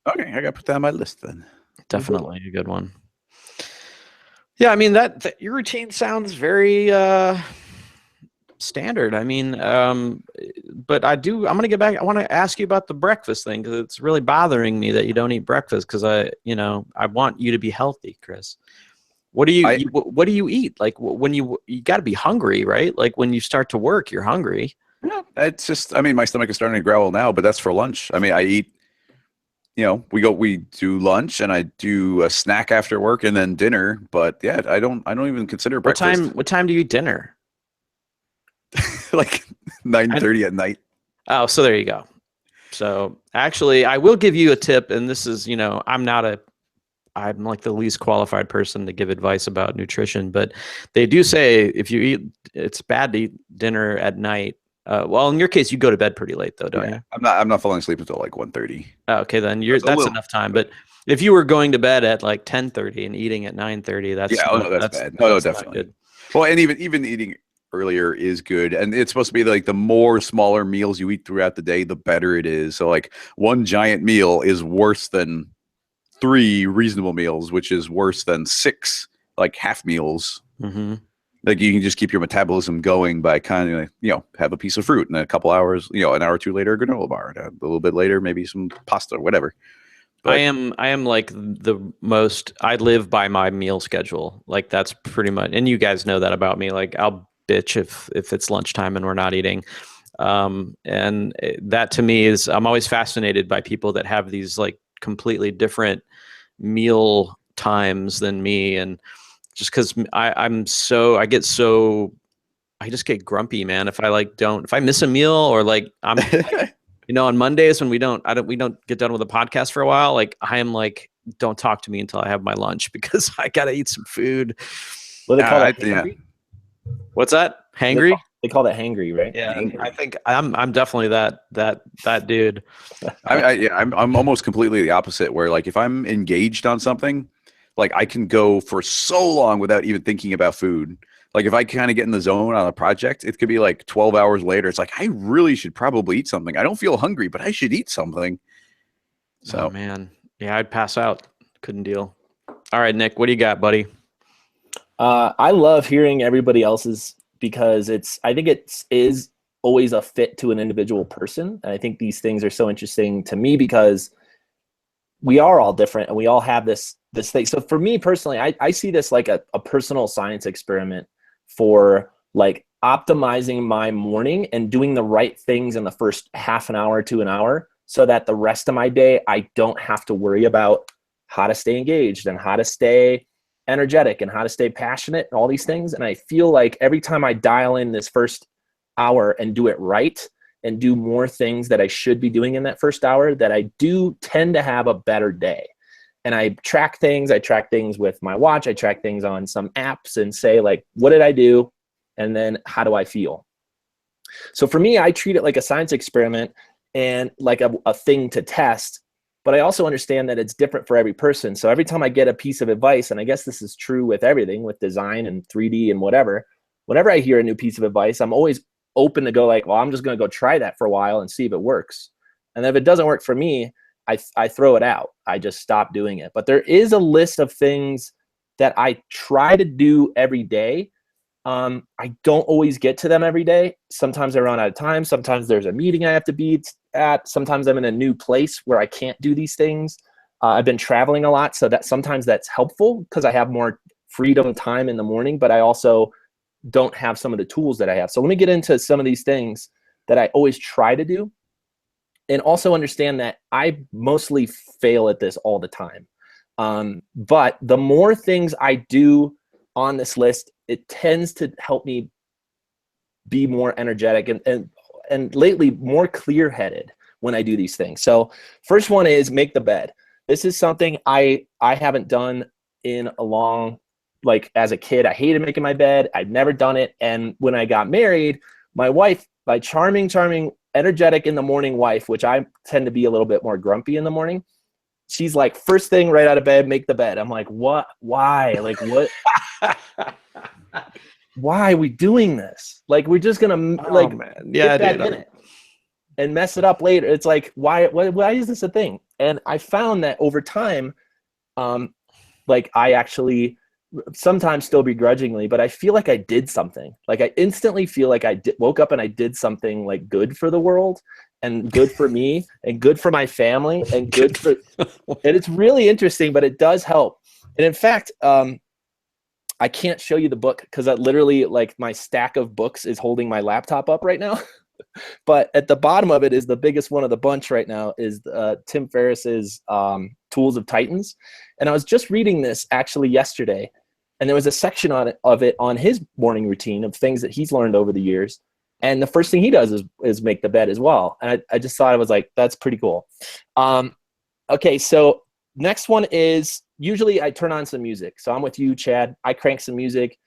Okay, I gotta put that on my list then. Definitely a good one. Yeah, I mean that your routine sounds very standard. I mean, but I'm going to get back. I want to ask you about the breakfast thing because it's really bothering me that you don't eat breakfast because I want you to be healthy, Chris. What do you eat? Like when you got to be hungry, right? Like when you start to work, you're hungry. Yeah, it's just, I mean, my stomach is starting to growl now, but that's for lunch. I mean, I eat, we do lunch and I do a snack after work and then dinner, but yeah, I don't even consider breakfast. What time do you eat dinner? Like 9:30 at night. Oh, so there you go. So actually, I will give you a tip, and this is, I'm like the least qualified person to give advice about nutrition, but they do say it's bad to eat dinner at night. Well, in your case, you go to bed pretty late though, don't you? I'm not falling asleep until like 1:30. Okay, then that's enough time. But if you were going to bed at like 10:30 and eating at 9:30, that's bad. No, definitely. Good. Well, and even eating earlier is good, and it's supposed to be like the more smaller meals you eat throughout the day, the better it is. So like one giant meal is worse than 3 reasonable meals, which is worse than 6 like half meals. Mm-hmm. Like you can just keep your metabolism going by kind of, have a piece of fruit and a couple hours, an hour or two later, a granola bar, and a little bit later, maybe some pasta, whatever. But I am like the most, I live by my meal schedule. Like that's pretty much, and you guys know that about me. Like I'll bitch if it's lunchtime and we're not eating. That to me is, I'm always fascinated by people that have these like completely different meal times than me. And just cause I just get grumpy, man. If I miss a meal, or like on Mondays when we don't get done with the podcast for a while, like I am like, don't talk to me until I have my lunch because I got to eat some food. What do they call that? Hangry? What's that? Hangry? They call that hangry, right? Yeah. Hangry. I think I'm definitely that dude. I'm almost completely the opposite, where like if I'm engaged on something, like I can go for so long without even thinking about food. Like if I kind of get in the zone on a project, it could be like 12 hours later. It's like, I really should probably eat something. I don't feel hungry, but I should eat something. So, oh, man. Yeah, I'd pass out. Couldn't deal. All right, Nick, what do you got, buddy? I love hearing everybody else's, because I think it is always a fit to an individual person. And I think these things are so interesting to me because we are all different and we all have this thing. So for me personally, I see this like a personal science experiment for like optimizing my morning and doing the right things in the first half an hour to an hour, so that the rest of my day, I don't have to worry about how to stay engaged and how to stay energetic and how to stay passionate and all these things. And I feel like every time I dial in this first hour and do it right and do more things that I should be doing in that first hour, that I do tend to have a better day. And I track things with my watch. I track things on some apps and say like, what did I do? And then how do I feel? So for me, I treat it like a science experiment and like a thing to test, but I also understand that it's different for every person. So every time I get a piece of advice, and I guess this is true with everything, with design and 3D and whatever, whenever I hear a new piece of advice, I'm always open to go like, well, I'm just going to go try that for a while and see if it works. And if it doesn't work for me, I throw it out. I just stop doing it. But there is a list of things that I try to do every day. I don't always get to them every day. Sometimes I run out of time. Sometimes there's a meeting I have to be at. Sometimes I'm in a new place where I can't do these things. I've been traveling a lot, so that sometimes that's helpful because I have more freedom time in the morning, but I also don't have some of the tools that I have. So let me get into some of these things that I always try to do. And also understand that I mostly fail at this all the time. But the more things I do on this list, it tends to help me be more energetic and lately more clear-headed when I do these things. So first one is make the bed. This is something I haven't done in a long, like as a kid, I hated making my bed. I've never done it. And when I got married, my wife, my charming, energetic in the morning wife, which I tend to be a little bit more grumpy in the morning, she's like, first thing right out of bed, make the bed. I'm like, what? Why? Like, what? Why are we doing this? Like, we're just gonna get back in it and mess it up later. It's like, why is this a thing? And I found that over time, like I actually sometimes still begrudgingly, but I feel like I did something. Like I instantly feel like woke up and I did something like good for the world and good for me and good for my family and good for, and it's really interesting, but it does help. And in fact, I can't show you the book because I literally, like, my stack of books is holding my laptop up right now. But at the bottom of it is the biggest one of the bunch right now is Tim Ferriss's Tools of Titans. And I was just reading this actually yesterday, and there was a section of it on his morning routine of things that he's learned over the years. And the first thing he does is make the bed as well. And I just thought, I was like, that's pretty cool. Okay, so next one is, usually I turn on some music. So I'm with you, Chad. I crank some music.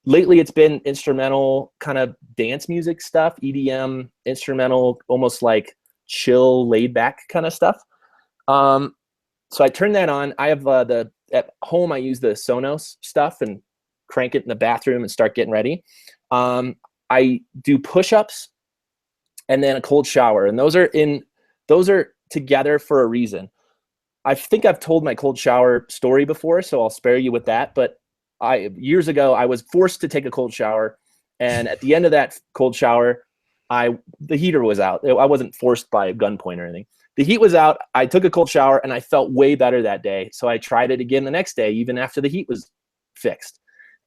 Lately, it's been instrumental kind of dance music stuff, EDM, instrumental, almost like chill, laid back kind of stuff. So I turn that on. I have at home, I use the Sonos stuff and crank it in the bathroom and start getting ready. I do push-ups and then a cold shower. And those are together for a reason. I think I've told my cold shower story before, so I'll spare you with that. But years ago, I was forced to take a cold shower. And at the end of that cold shower, the heater was out. I wasn't forced by a gunpoint or anything. The heat was out. I took a cold shower and I felt way better that day. So I tried it again the next day, even after the heat was fixed.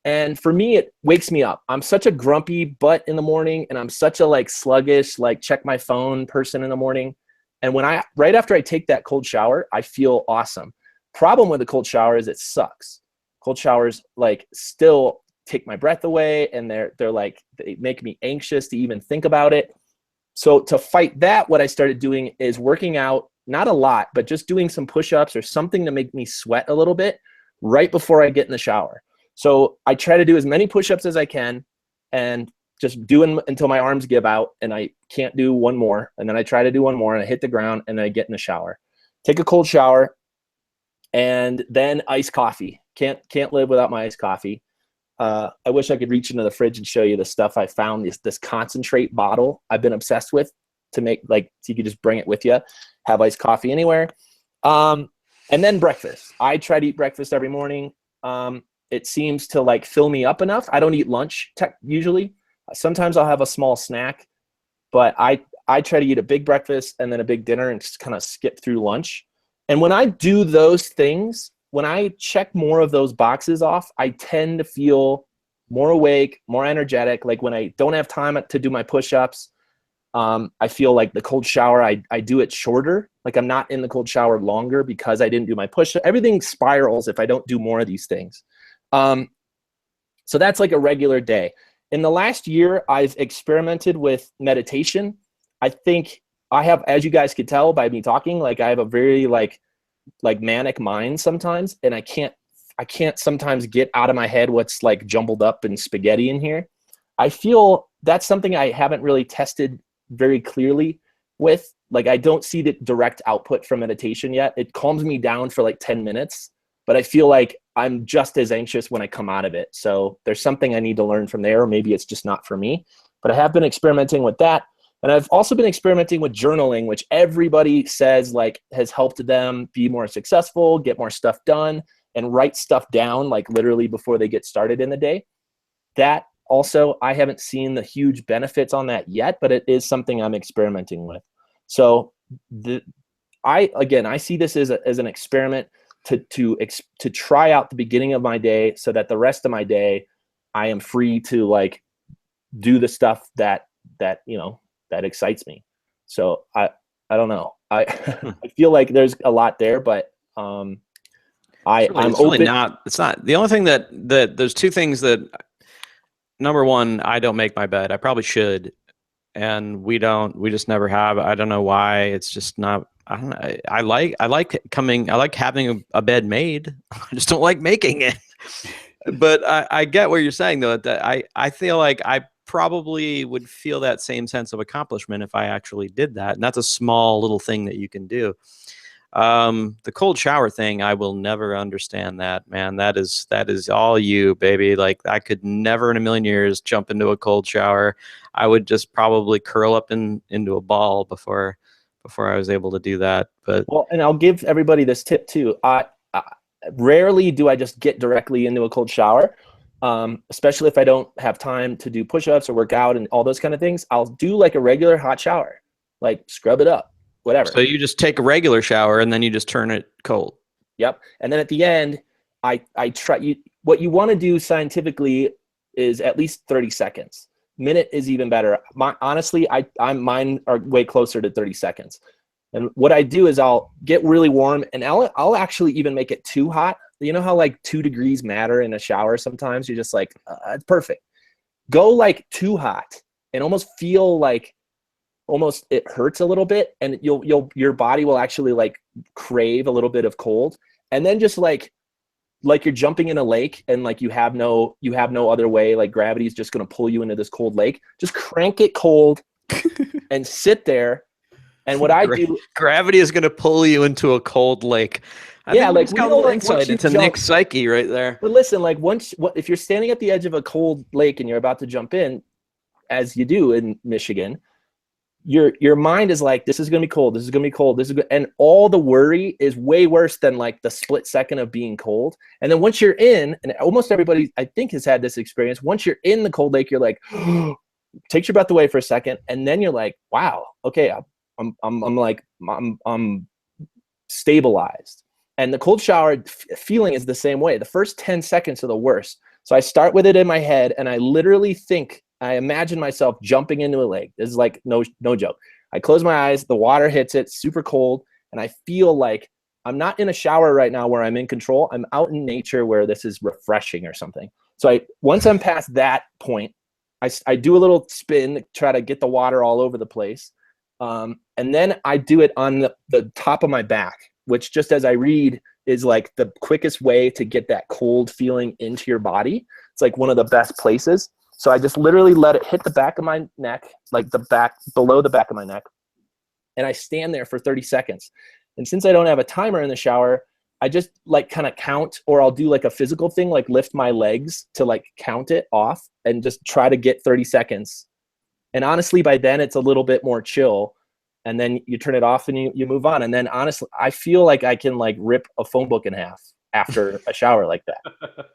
And for me, it wakes me up. I'm such a grumpy butt in the morning, and I'm such a like sluggish, like check my phone person in the morning. And right after I take that cold shower, I feel awesome. Problem with the cold shower is it sucks. Cold showers like still take my breath away, and they make me anxious to even think about it. So to fight that, what I started doing is working out, not a lot, but just doing some push-ups or something to make me sweat a little bit right before I get in the shower. So I try to do as many push-ups as I can and just do them until my arms give out and I can't do one more. And then I try to do one more and I hit the ground and then I get in the shower. Take a cold shower and then iced coffee. Can't live without my iced coffee. I wish I could reach into the fridge and show you the stuff I found, this concentrate bottle I've been obsessed with to make, like, so you could just bring it with you, have iced coffee anywhere. And then breakfast. I try to eat breakfast every morning. It seems to like fill me up enough. I don't eat lunch usually. Sometimes I'll have a small snack, but I try to eat a big breakfast and then a big dinner and just kind of skip through lunch. And when I do those things, when I check more of those boxes off, I tend to feel more awake, more energetic. Like when I don't have time to do my push-ups, I feel like the cold shower, I do it shorter. Like I'm not in the cold shower longer because I didn't do my push-up. Everything spirals if I don't do more of these things. So that's like a regular day. In the last year, I've experimented with meditation. I think I have, as you guys could tell by me talking, like I have a very like manic mind sometimes, and I can't sometimes get out of my head what's like jumbled up and spaghetti in here. I feel that's something I haven't really tested very clearly with. Like I don't see the direct output from meditation yet. It calms me down for like 10 minutes, but I feel like I'm just as anxious when I come out of it. So there's something I need to learn from there, or maybe it's just not for me. But I have been experimenting with that. And I've also been experimenting with journaling, which everybody says like has helped them be more successful, get more stuff done, and write stuff down like literally before they get started in the day. That also, I haven't seen the huge benefits on that yet, but it is something I'm experimenting with. So I see this as an experiment to try out the beginning of my day so that the rest of my day I am free to like do the stuff that excites me. So I don't know. I feel like there's a lot there, but I'm open. It's not the only thing that there's two things that, number one, I don't make my bed. I probably should. And we just never have. I don't know why. It's just not, I don't know. I like having a bed made. I just don't like making it. But I get what you're saying though, that I feel like I probably would feel that same sense of accomplishment if I actually did that. And that's a small little thing that you can do. The cold shower thing, I will never understand that, man. That is all you, baby. Like I could never in a million years jump into a cold shower. I would just probably curl up into a ball before I was able to do that. But well, and I'll give everybody this tip too. I rarely do I just get directly into a cold shower. Especially if I don't have time to do push-ups or work out and all those kind of things. I'll do like a regular hot shower, like scrub it up, whatever. So you just take a regular shower and then you just turn it cold. Yep. And then at the end, I try what you want to do scientifically is at least 30 seconds. Minute is even better. Honestly, mine are way closer to 30 seconds. And what I do is I'll get really warm and I'll actually even make it too hot. You know how like 2 degrees matter in a shower sometimes? You're just like, it's perfect. Go like too hot and almost feel like almost it hurts a little bit, and your body will actually like crave a little bit of cold. And then just like you're jumping in a lake and like you have no other way, like gravity is just going to pull you into this cold lake. Just crank it cold and sit there. And what I do, gravity is going to pull you into a cold lake. I think like it's got a little insight into Nick's psyche right there. But listen, like if you're standing at the edge of a cold lake and you're about to jump in, as you do in Michigan, your mind is like, this is gonna be cold, this is gonna be cold, this is good, and all the worry is way worse than like the split second of being cold. And then once you're in, and almost everybody I think has had this experience, once you're in the cold lake, you're like, takes your breath away for a second, and then you're like, wow, okay, I'm stabilized. And the cold shower feeling is the same way. The first 10 seconds are the worst. So I start with it in my head, and I literally think, I imagine myself jumping into a lake. This is like no joke. I close my eyes, the water hits it, super cold, and I feel like I'm not in a shower right now where I'm in control. I'm out in nature where this is refreshing or something. So once I'm past that point, I do a little spin, try to get the water all over the place. And then I do it on the top of my back, which, just as I read, is like the quickest way to get that cold feeling into your body. It's like one of the best places. So I just literally let it hit the back of my neck, like the back, below the back of my neck. And I stand there for 30 seconds. And since I don't have a timer in the shower, I just like kind of count, or I'll do like a physical thing, like lift my legs to like count it off and just try to get 30 seconds. And honestly, by then it's a little bit more chill. And then you turn it off and you move on. And then honestly, I feel like I can like rip a phone book in half after a shower like that.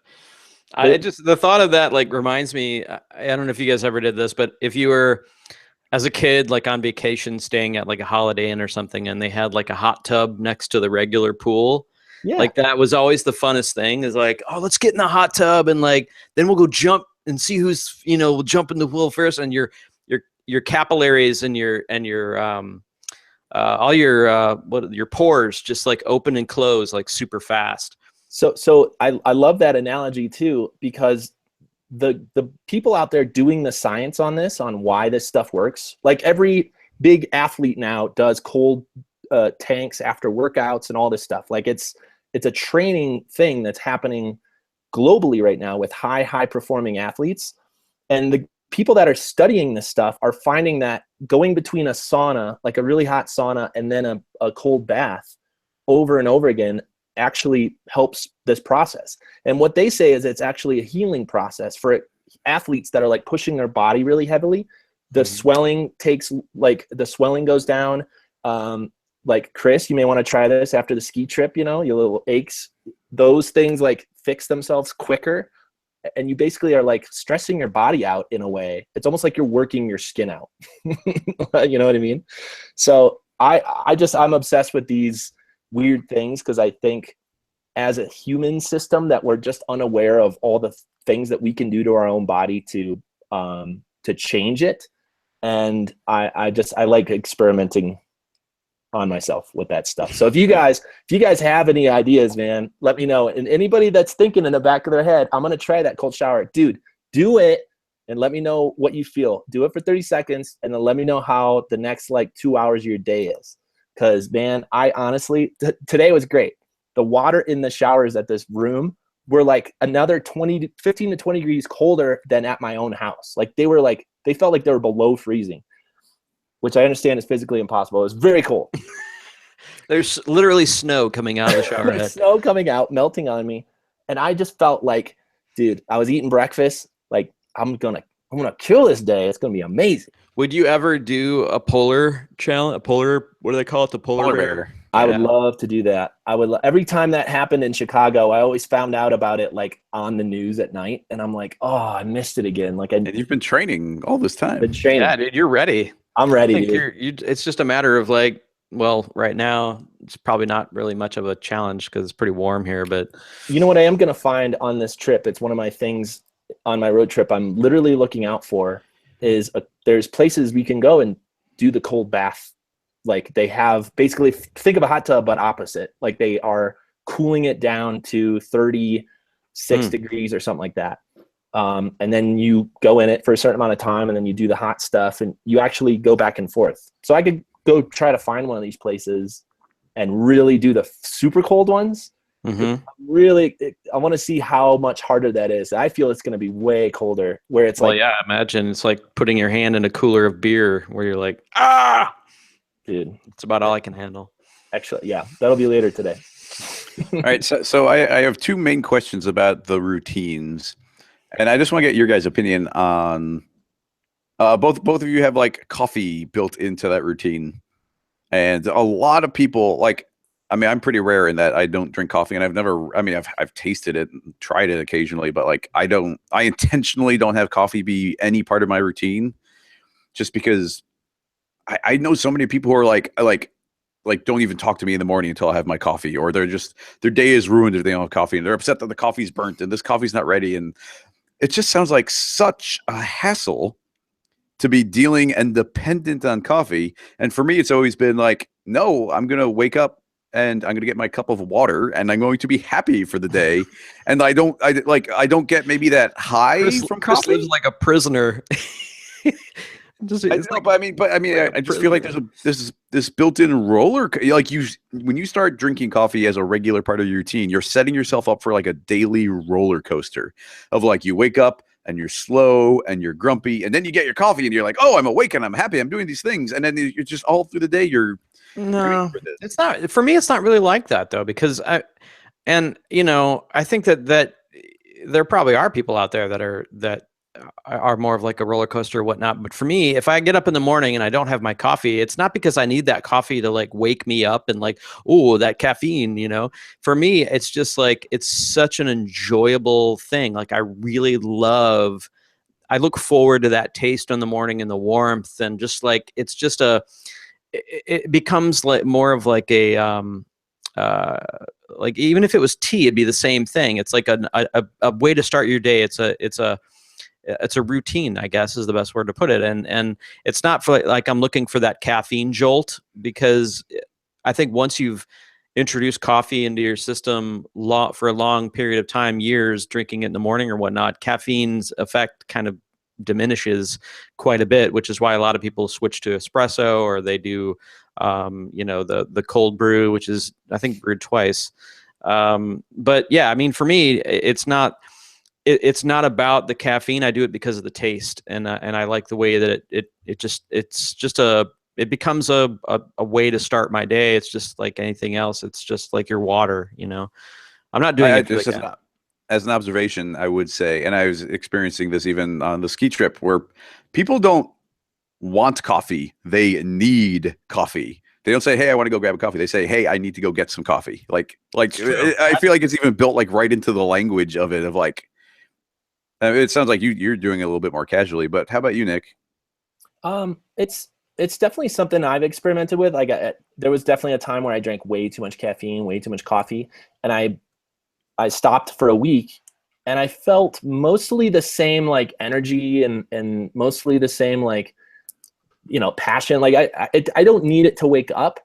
The thought of that like reminds me, I don't know if you guys ever did this, but if you were as a kid, like on vacation, staying at like a Holiday Inn or something, and they had like a hot tub next to the regular pool. Yeah. Like that was always the funnest thing, is like, oh, let's get in the hot tub, and like, then we'll go jump and see who's, we'll jump in the pool first, and your capillaries and your all your pores just like open and close like super fast. So I love that analogy too, because the people out there doing the science on this, on why this stuff works, like every big athlete now does cold tanks after workouts and all this stuff. Like it's a training thing that's happening globally right now with high performing athletes. And the people that are studying this stuff are finding that going between a sauna, like a really hot sauna, and then a cold bath over and over again actually helps this process. And what they say is it's actually a healing process for athletes that are like pushing their body really heavily. The swelling goes down. Like Chris, you may want to try this after the ski trip, your little aches, those things like fix themselves quicker. And you basically are like stressing your body out in a way. It's almost like you're working your skin out. You know what I mean? So I'm obsessed with these weird things, because I think as a human system that we're just unaware of all the things that we can do to our own body to change it. And I like experimenting on myself with that stuff. So if you guys have any ideas, man, let me know. And anybody that's thinking in the back of their head, I'm going to try that cold shower, dude, do it. And let me know what you feel. Do it for 30 seconds. And then let me know how the next like 2 hours of your day is. Cause man, I honestly, today was great. The water in the showers at this room were like another 15 to 20 degrees colder than at my own house. Like they felt like they were below freezing, which I understand is physically impossible. It was very cold. There's literally snow coming out of the shower head. Snow coming out, melting on me. And I just felt like, dude, I was eating breakfast. Like I'm gonna kill this day. It's gonna be amazing. Would you ever do a polar challenge? What do they call it? The polar bear? I would love to do that. Every time that happened in Chicago, I always found out about it like on the news at night, and I'm like, oh, I missed it again. Like, and you've been training all this time. Been training. Yeah, dude, you're ready. I'm ready, dude. It's just a matter of like, well, right now it's probably not really much of a challenge because it's pretty warm here. But you know what I am gonna find on this trip? It's one of my things on my road trip. I'm literally looking out for is there's places we can go and do the cold bath. Like they have basically, think of a hot tub, but opposite. Like they are cooling it down to 36 degrees or something like that. And then you go in it for a certain amount of time, and then you do the hot stuff, and you actually go back and forth. So I could go try to find one of these places and really do the super cold ones. Really, I want to see how much harder that is. I feel it's going to be way colder, where it's like, yeah, imagine it's like putting your hand in a cooler of beer where you're like, dude, it's about all I can handle. Actually, yeah, that'll be later today. All right. So I have two main questions about the routines, and I just want to get your guys' opinion on Both of you have like coffee built into that routine, and a lot of people like. I mean, I'm pretty rare in that I don't drink coffee, and I've never. I mean, I've tasted it, and tried it occasionally, but like I don't. I intentionally don't have coffee be any part of my routine, just because I know so many people who are like don't even talk to me in the morning until I have my coffee, or they're just their day is ruined if they don't have coffee, and they're upset that the coffee's burnt and this coffee's not ready, and it just sounds like such a hassle to be dealing and dependent on coffee. And for me, it's always been like, no, I'm gonna wake up and I'm gonna get my cup of water, and I'm going to be happy for the day. And I don't get maybe that high from Chris coffee. lives like a prisoner. I know, but I mean, I just feel like there's this built-in like when you start drinking coffee as a regular part of your routine, you're setting yourself up for like a daily roller coaster of like you wake up and you're slow and you're grumpy, and then you get your coffee and you're like, oh, I'm awake and I'm happy, I'm doing these things, and then you're just all through the day no, it's not for me. It's not really like that though, because I think that there probably are people out there that are more of like a roller coaster or whatnot. But for me, if I get up in the morning and I don't have my coffee, it's not because I need that coffee to like wake me up and like, oh, that caffeine, for me, it's just like, it's such an enjoyable thing. Like I look forward to that taste in the morning and the warmth, and just like, it's just it becomes like more of like a, like even if it was tea, it'd be the same thing. It's like a way to start your day. It's a routine, I guess is the best word to put it. And it's not for like I'm looking for that caffeine jolt, because I think once you've introduced coffee into your system for a long period of time, years, drinking it in the morning or whatnot, caffeine's effect kind of diminishes quite a bit, which is why a lot of people switch to espresso, or they do, the cold brew, which is, I think, brewed twice. But yeah, I mean, for me, it's not about the caffeine. I do it because of the taste, and I like the way that it becomes a way to start my day. It's just like anything else. It's just like your water, I'm not doing it just as an observation, I would say, and I was experiencing this even on the ski trip, where people don't want coffee, they need coffee. They don't say, hey, I want to go grab a coffee. They say, hey, I need to go get some coffee. Like I feel like it's even built like right into the language of it, of like, it sounds like you're doing it a little bit more casually, but how about you, Nick? It's definitely something I've experimented with. Like there was definitely a time where I drank way too much caffeine, way too much coffee, and I stopped for a week, and I felt mostly the same like energy and mostly the same like, passion. Like I don't need it to wake up,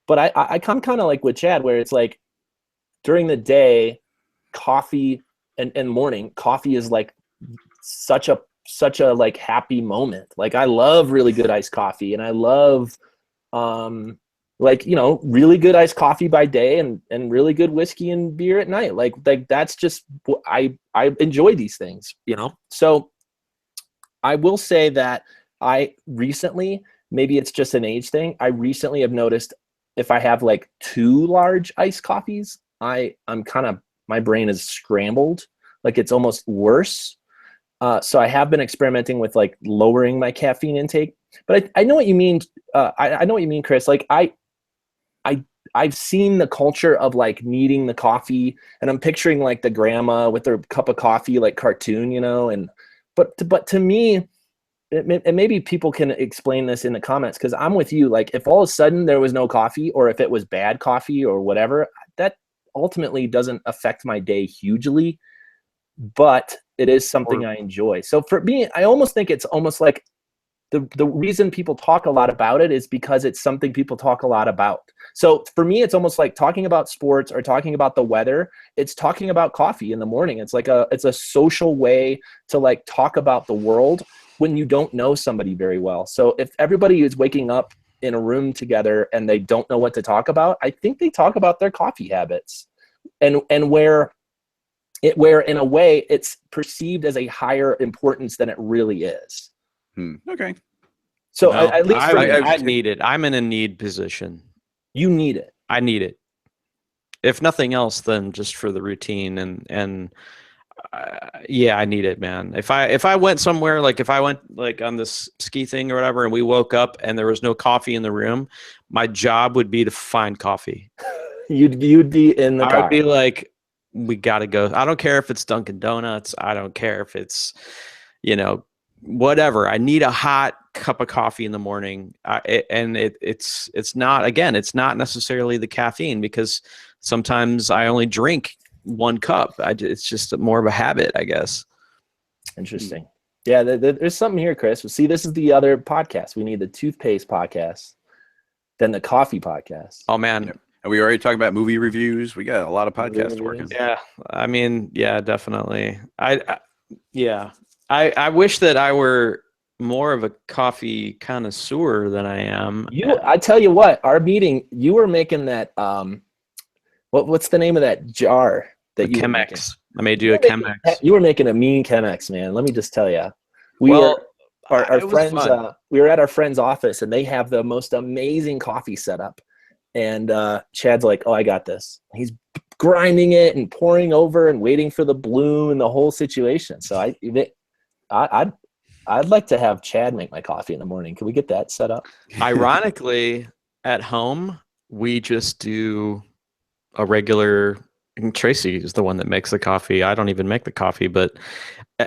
but I come kind of like with Chad, where it's like during the day, coffee and morning coffee is like such a like happy moment. Like I love really good iced coffee, and I love really good iced coffee by day, and really good whiskey and beer at night. Like that's just I enjoy these things, So I will say that I recently, maybe it's just an age thing, I recently have noticed if I have like too large iced coffees, I'm kind of, my brain is scrambled. Like it's almost worse. So I have been experimenting with like lowering my caffeine intake, but I know what you mean. I know what you mean, Chris. Like I've seen the culture of like needing the coffee, and I'm picturing like the grandma with her cup of coffee, like cartoon, but to me, and maybe people can explain this in the comments, because I'm with you. Like if all of a sudden there was no coffee, or if it was bad coffee or whatever, that ultimately doesn't affect my day hugely, but it is something I enjoy. So for me, I almost think it's almost like the reason people talk a lot about it is because it's something people talk a lot about. So for me, it's almost like talking about sports or talking about the weather. It's talking about coffee in the morning. It's like it's a social way to like talk about the world when you don't know somebody very well. So if everybody is waking up in a room together and they don't know what to talk about, I think they talk about their coffee habits, and where in a way it's perceived as a higher importance than it really is. Okay. So well, at least for me, I need it. I'm in a need position. You need it. I need it. If nothing else, then just for the routine. And yeah, I need it, man. If I went somewhere, like if I went like on this ski thing or whatever, and we woke up and there was no coffee in the room, my job would be to find coffee. You'd be in the I car. would be like, we got to go. I don't care if it's Dunkin' Donuts. I don't care if it's, whatever. I need a hot cup of coffee in the morning. It's not, again, it's not necessarily the caffeine, because sometimes I only drink one cup. It's just more of a habit, I guess. Interesting. Yeah, there's something here, Chris. See, this is the other podcast. We need the toothpaste podcast, then the coffee podcast. Oh, man. Yep. And we already talked about movie reviews. We got a lot of podcasts working. Yeah. I mean, yeah, definitely. I wish that I were more of a coffee connoisseur than I am. I tell you what, our meeting, you were making that, what's the name of that jar that you Chemex. I made you a Chemex. You were making a mean Chemex, man. Let me just tell you. Our friends, we were at our friend's office, and they have the most amazing coffee setup. And Chad's like, "Oh, I got this." He's grinding it and pouring over and waiting for the bloom and the whole situation. So I'd like to have Chad make my coffee in the morning. Can we get that set up? Ironically, at home, we just do a regular. And Tracy is the one that makes the coffee. I don't even make the coffee, but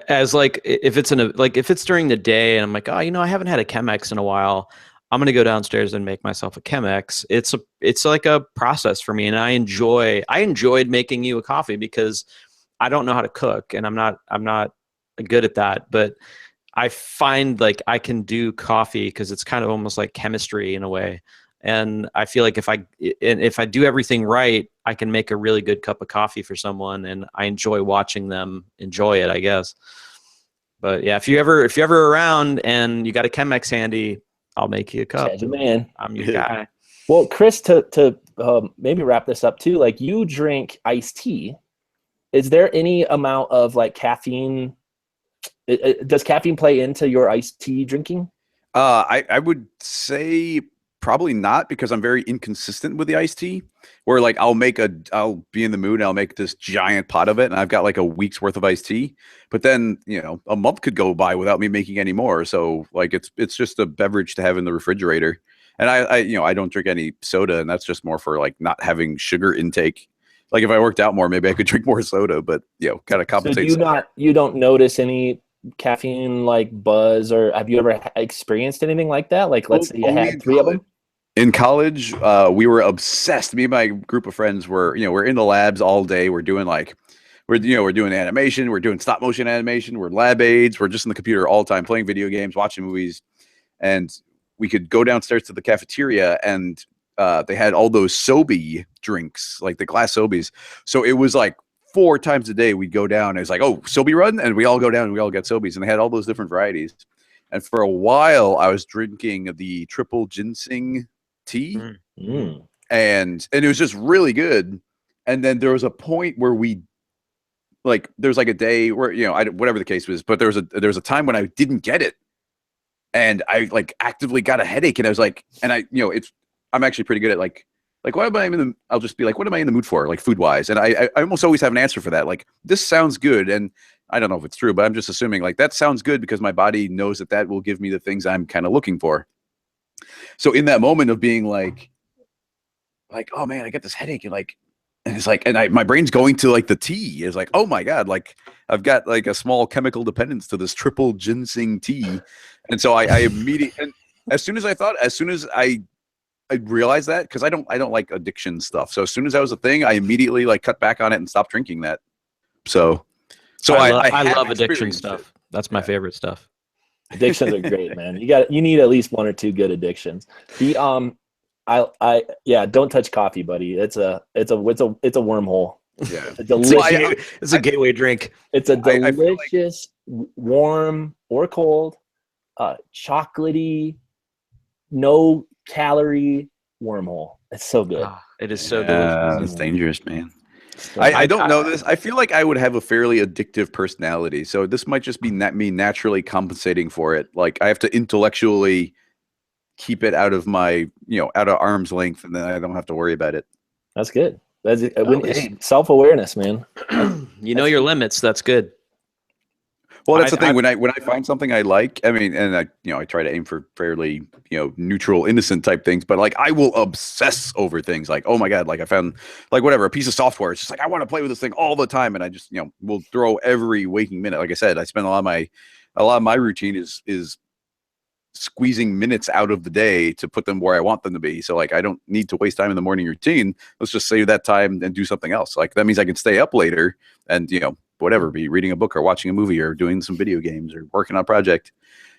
as like if it's during the day and I'm like, oh, I haven't had a Chemex in a while, I'm gonna go downstairs and make myself a Chemex. It's like a process for me, and I enjoyed making you a coffee because I don't know how to cook, and I'm not good at that, but I find like I can do coffee because it's kind of almost like chemistry in a way. And I feel like if I do everything right, I can make a really good cup of coffee for someone, and I enjoy watching them enjoy it, I guess. But yeah, if you ever around and you got a Chemex handy, I'll make you a cup. Chad's your man. I'm your guy. Well, Chris, to maybe wrap this up too, like you drink iced tea. Is there any amount of like caffeine? Does caffeine play into your iced tea drinking? I would say probably not, because I'm very inconsistent with the iced tea, where like I'll be in the mood and I'll make this giant pot of it, and I've got like a week's worth of iced tea, but then, a month could go by without me making any more. So like, it's just a beverage to have in the refrigerator. And I don't drink any soda, and that's just more for like not having sugar intake. Like if I worked out more, maybe I could drink more soda, but kind of compensate. So you don't notice any caffeine like buzz, or have you ever experienced anything like that? Like let's say you had 3 of them. In college, we were obsessed. Me and my group of friends were in the labs all day. We're doing we're doing animation, we're doing stop motion animation, we're lab aides, we're just in the computer all the time, playing video games, watching movies. And we could go downstairs to the cafeteria, and they had all those Sobe drinks, like the glass Sobeys. So it was like 4 times a day we'd go down. It was like, oh, Sobe run, and we all go down and we all get Sobeys, and they had all those different varieties. And for a while, I was drinking the triple ginseng tea, and it was just really good. And then there was a point where there's like a day where whatever the case was, but there was a time when I didn't get it, and I like actively got a headache, and I was like, and I'm actually pretty good at like what am I I'll just be like, what am I in the mood for, like food wise? And I almost always have an answer for that. Like, this sounds good, and I don't know if it's true, but I'm just assuming like that sounds good because my body knows that will give me the things I'm kind of looking for. So in that moment of being like, oh man, I get this headache, and it's like, and my brain's going to like the tea. Is like, oh my God, like I've got like a small chemical dependence to this triple ginseng tea. And so I immediately, and as soon as I realized that, because I don't like addiction stuff. So as soon as that was a thing, I immediately like cut back on it and stopped drinking that. So I love addiction stuff. That's my favorite stuff. Addictions are great, man. You need at least 1 or 2 good addictions. Don't touch coffee, buddy. It's a wormhole. Yeah. It's a gateway drink. It's a delicious, warm or cold, chocolatey, no calorie wormhole. It's so good. It is so delicious. It's dangerous, man. I don't know this. I feel like I would have a fairly addictive personality, so this might just be me naturally compensating for it. Like I have to intellectually keep it out of my, out of arm's length, and then I don't have to worry about it. That's good. That's self-awareness, man. You know your limits. That's good. Well, that's the thing. When I find something I like, I mean, and I try to aim for fairly, neutral, innocent type things, but like I will obsess over things like, oh my God, like I found like whatever, a piece of software. It's just like, I want to play with this thing all the time. And I just, will throw every waking minute. Like I said, I spend a lot of my routine is squeezing minutes out of the day to put them where I want them to be. So like, I don't need to waste time in the morning routine. Let's just save that time and do something else. Like that means I can stay up later and, whatever, be reading a book or watching a movie or doing some video games or working on a project.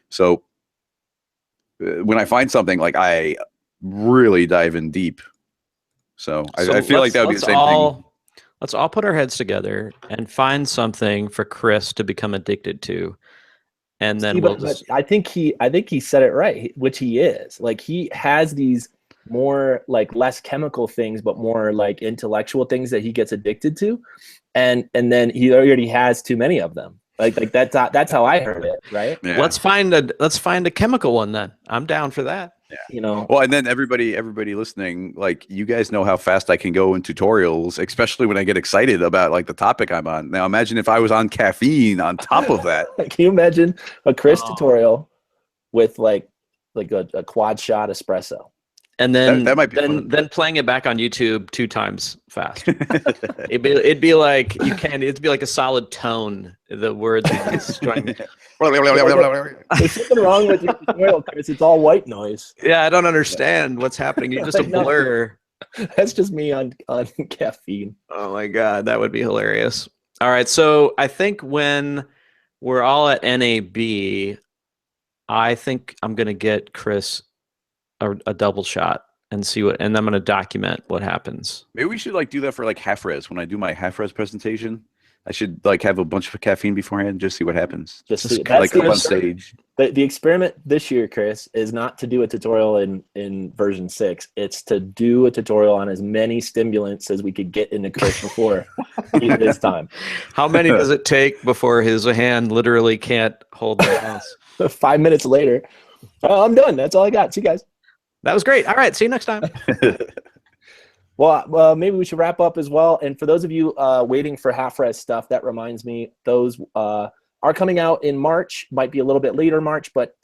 So when I find something, like I really dive in deep. So I feel like that would be the same thing. Let's all put our heads together and find something for Chris to become addicted to. And then but I think he said it right, which he is. Like he has these more like less chemical things, but more like intellectual things that he gets addicted to. And then he already has too many of them. Like that's how I heard it, right? Yeah. Let's find a chemical one then. I'm down for that. Yeah. Well, and then everybody listening, like you guys know how fast I can go in tutorials, especially when I get excited about like the topic I'm on. Now imagine if I was on caffeine on top of that. Can you imagine a Chris tutorial with like a quad shot espresso? And then that might be fun. Then playing it back on YouTube 2 times fast. it'd be like it'd be like a solid tone. The words There's something wrong with your tutorial, Chris. It's all white noise. Yeah, I don't understand what's happening. You're just a blur. That's just me on caffeine. Oh my God, that would be hilarious. All right, so I think when we're all at NAB, I think I'm gonna get Chris a double shot and see and I'm going to document what happens. Maybe we should like do that for like half res. When I do my half res presentation, I should like have a bunch of caffeine beforehand and just see what happens. Just like up on stage. The experiment this year, Chris, is not to do a tutorial in version 6. It's to do a tutorial on as many stimulants as we could get into Chris before this time. How many does it take before his hand literally can't hold the mouse? 5 minutes later. Oh, I'm done. That's all I got. See you guys. That was great. All right. See you next time. Well, maybe we should wrap up as well. And for those of you waiting for half-res stuff, that reminds me, those are coming out in March. Might be a little bit later March, but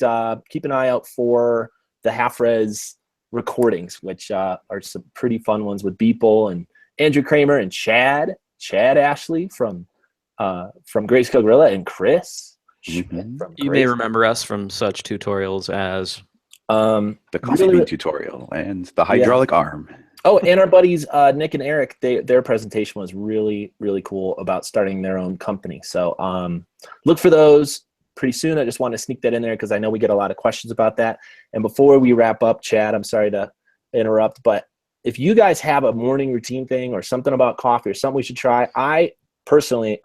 keep an eye out for the half-res recordings, which are some pretty fun ones with Beeple and Andrew Kramer and Chad Ashley from Greyscalegorilla and Chris. Mm-hmm. You may remember us from such tutorials as the coffee bean tutorial and the hydraulic arm. Oh, and our buddies Nick and Eric, their presentation was really, really cool about starting their own company. So look for those pretty soon. I just want to sneak that in there because I know we get a lot of questions about that. And before we wrap up, Chad, I'm sorry to interrupt, but if you guys have a morning routine thing or something about coffee or something we should try, I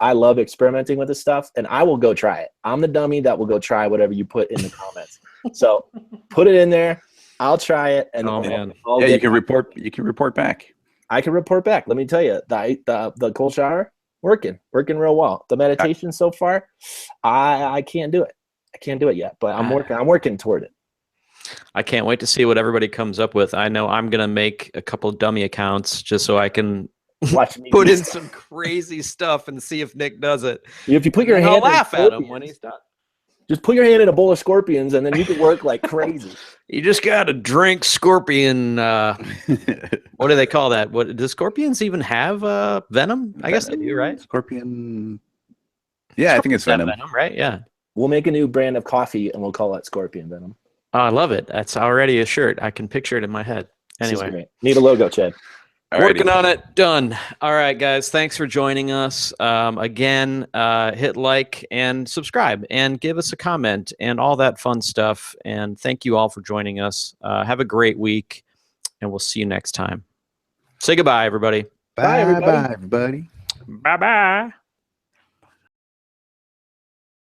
love experimenting with this stuff, and I will go try it. I'm the dummy that will go try whatever you put in the comments. So put it in there. I'll try it, and you can report back. I can report back. Let me tell you, the cold shower working real well. The meditation so far, I can't do it. I can't do it yet, but I'm working toward it. I can't wait to see what everybody comes up with. I know I'm gonna make a couple dummy accounts just so I can put in some crazy stuff and see if Nick does it. If you put your hand, I'll laugh at him when he's done. Just put your hand in a bowl of scorpions, and then you can work like crazy. You just gotta drink scorpion. What do they call that? What do scorpions even have? Venom? I guess they do, right? Scorpion. Yeah, I think it's venom. Right? Yeah. We'll make a new brand of coffee, and we'll call it Scorpion Venom. Oh, I love it. That's already a shirt. I can picture it in my head. Anyway, need a logo, Chad. Working on it. Done. All right, guys. Thanks for joining us. Again, hit like and subscribe and give us a comment and all that fun stuff. And thank you all for joining us. Have a great week, and we'll see you next time. Say goodbye, everybody. Bye, everybody. Bye-bye.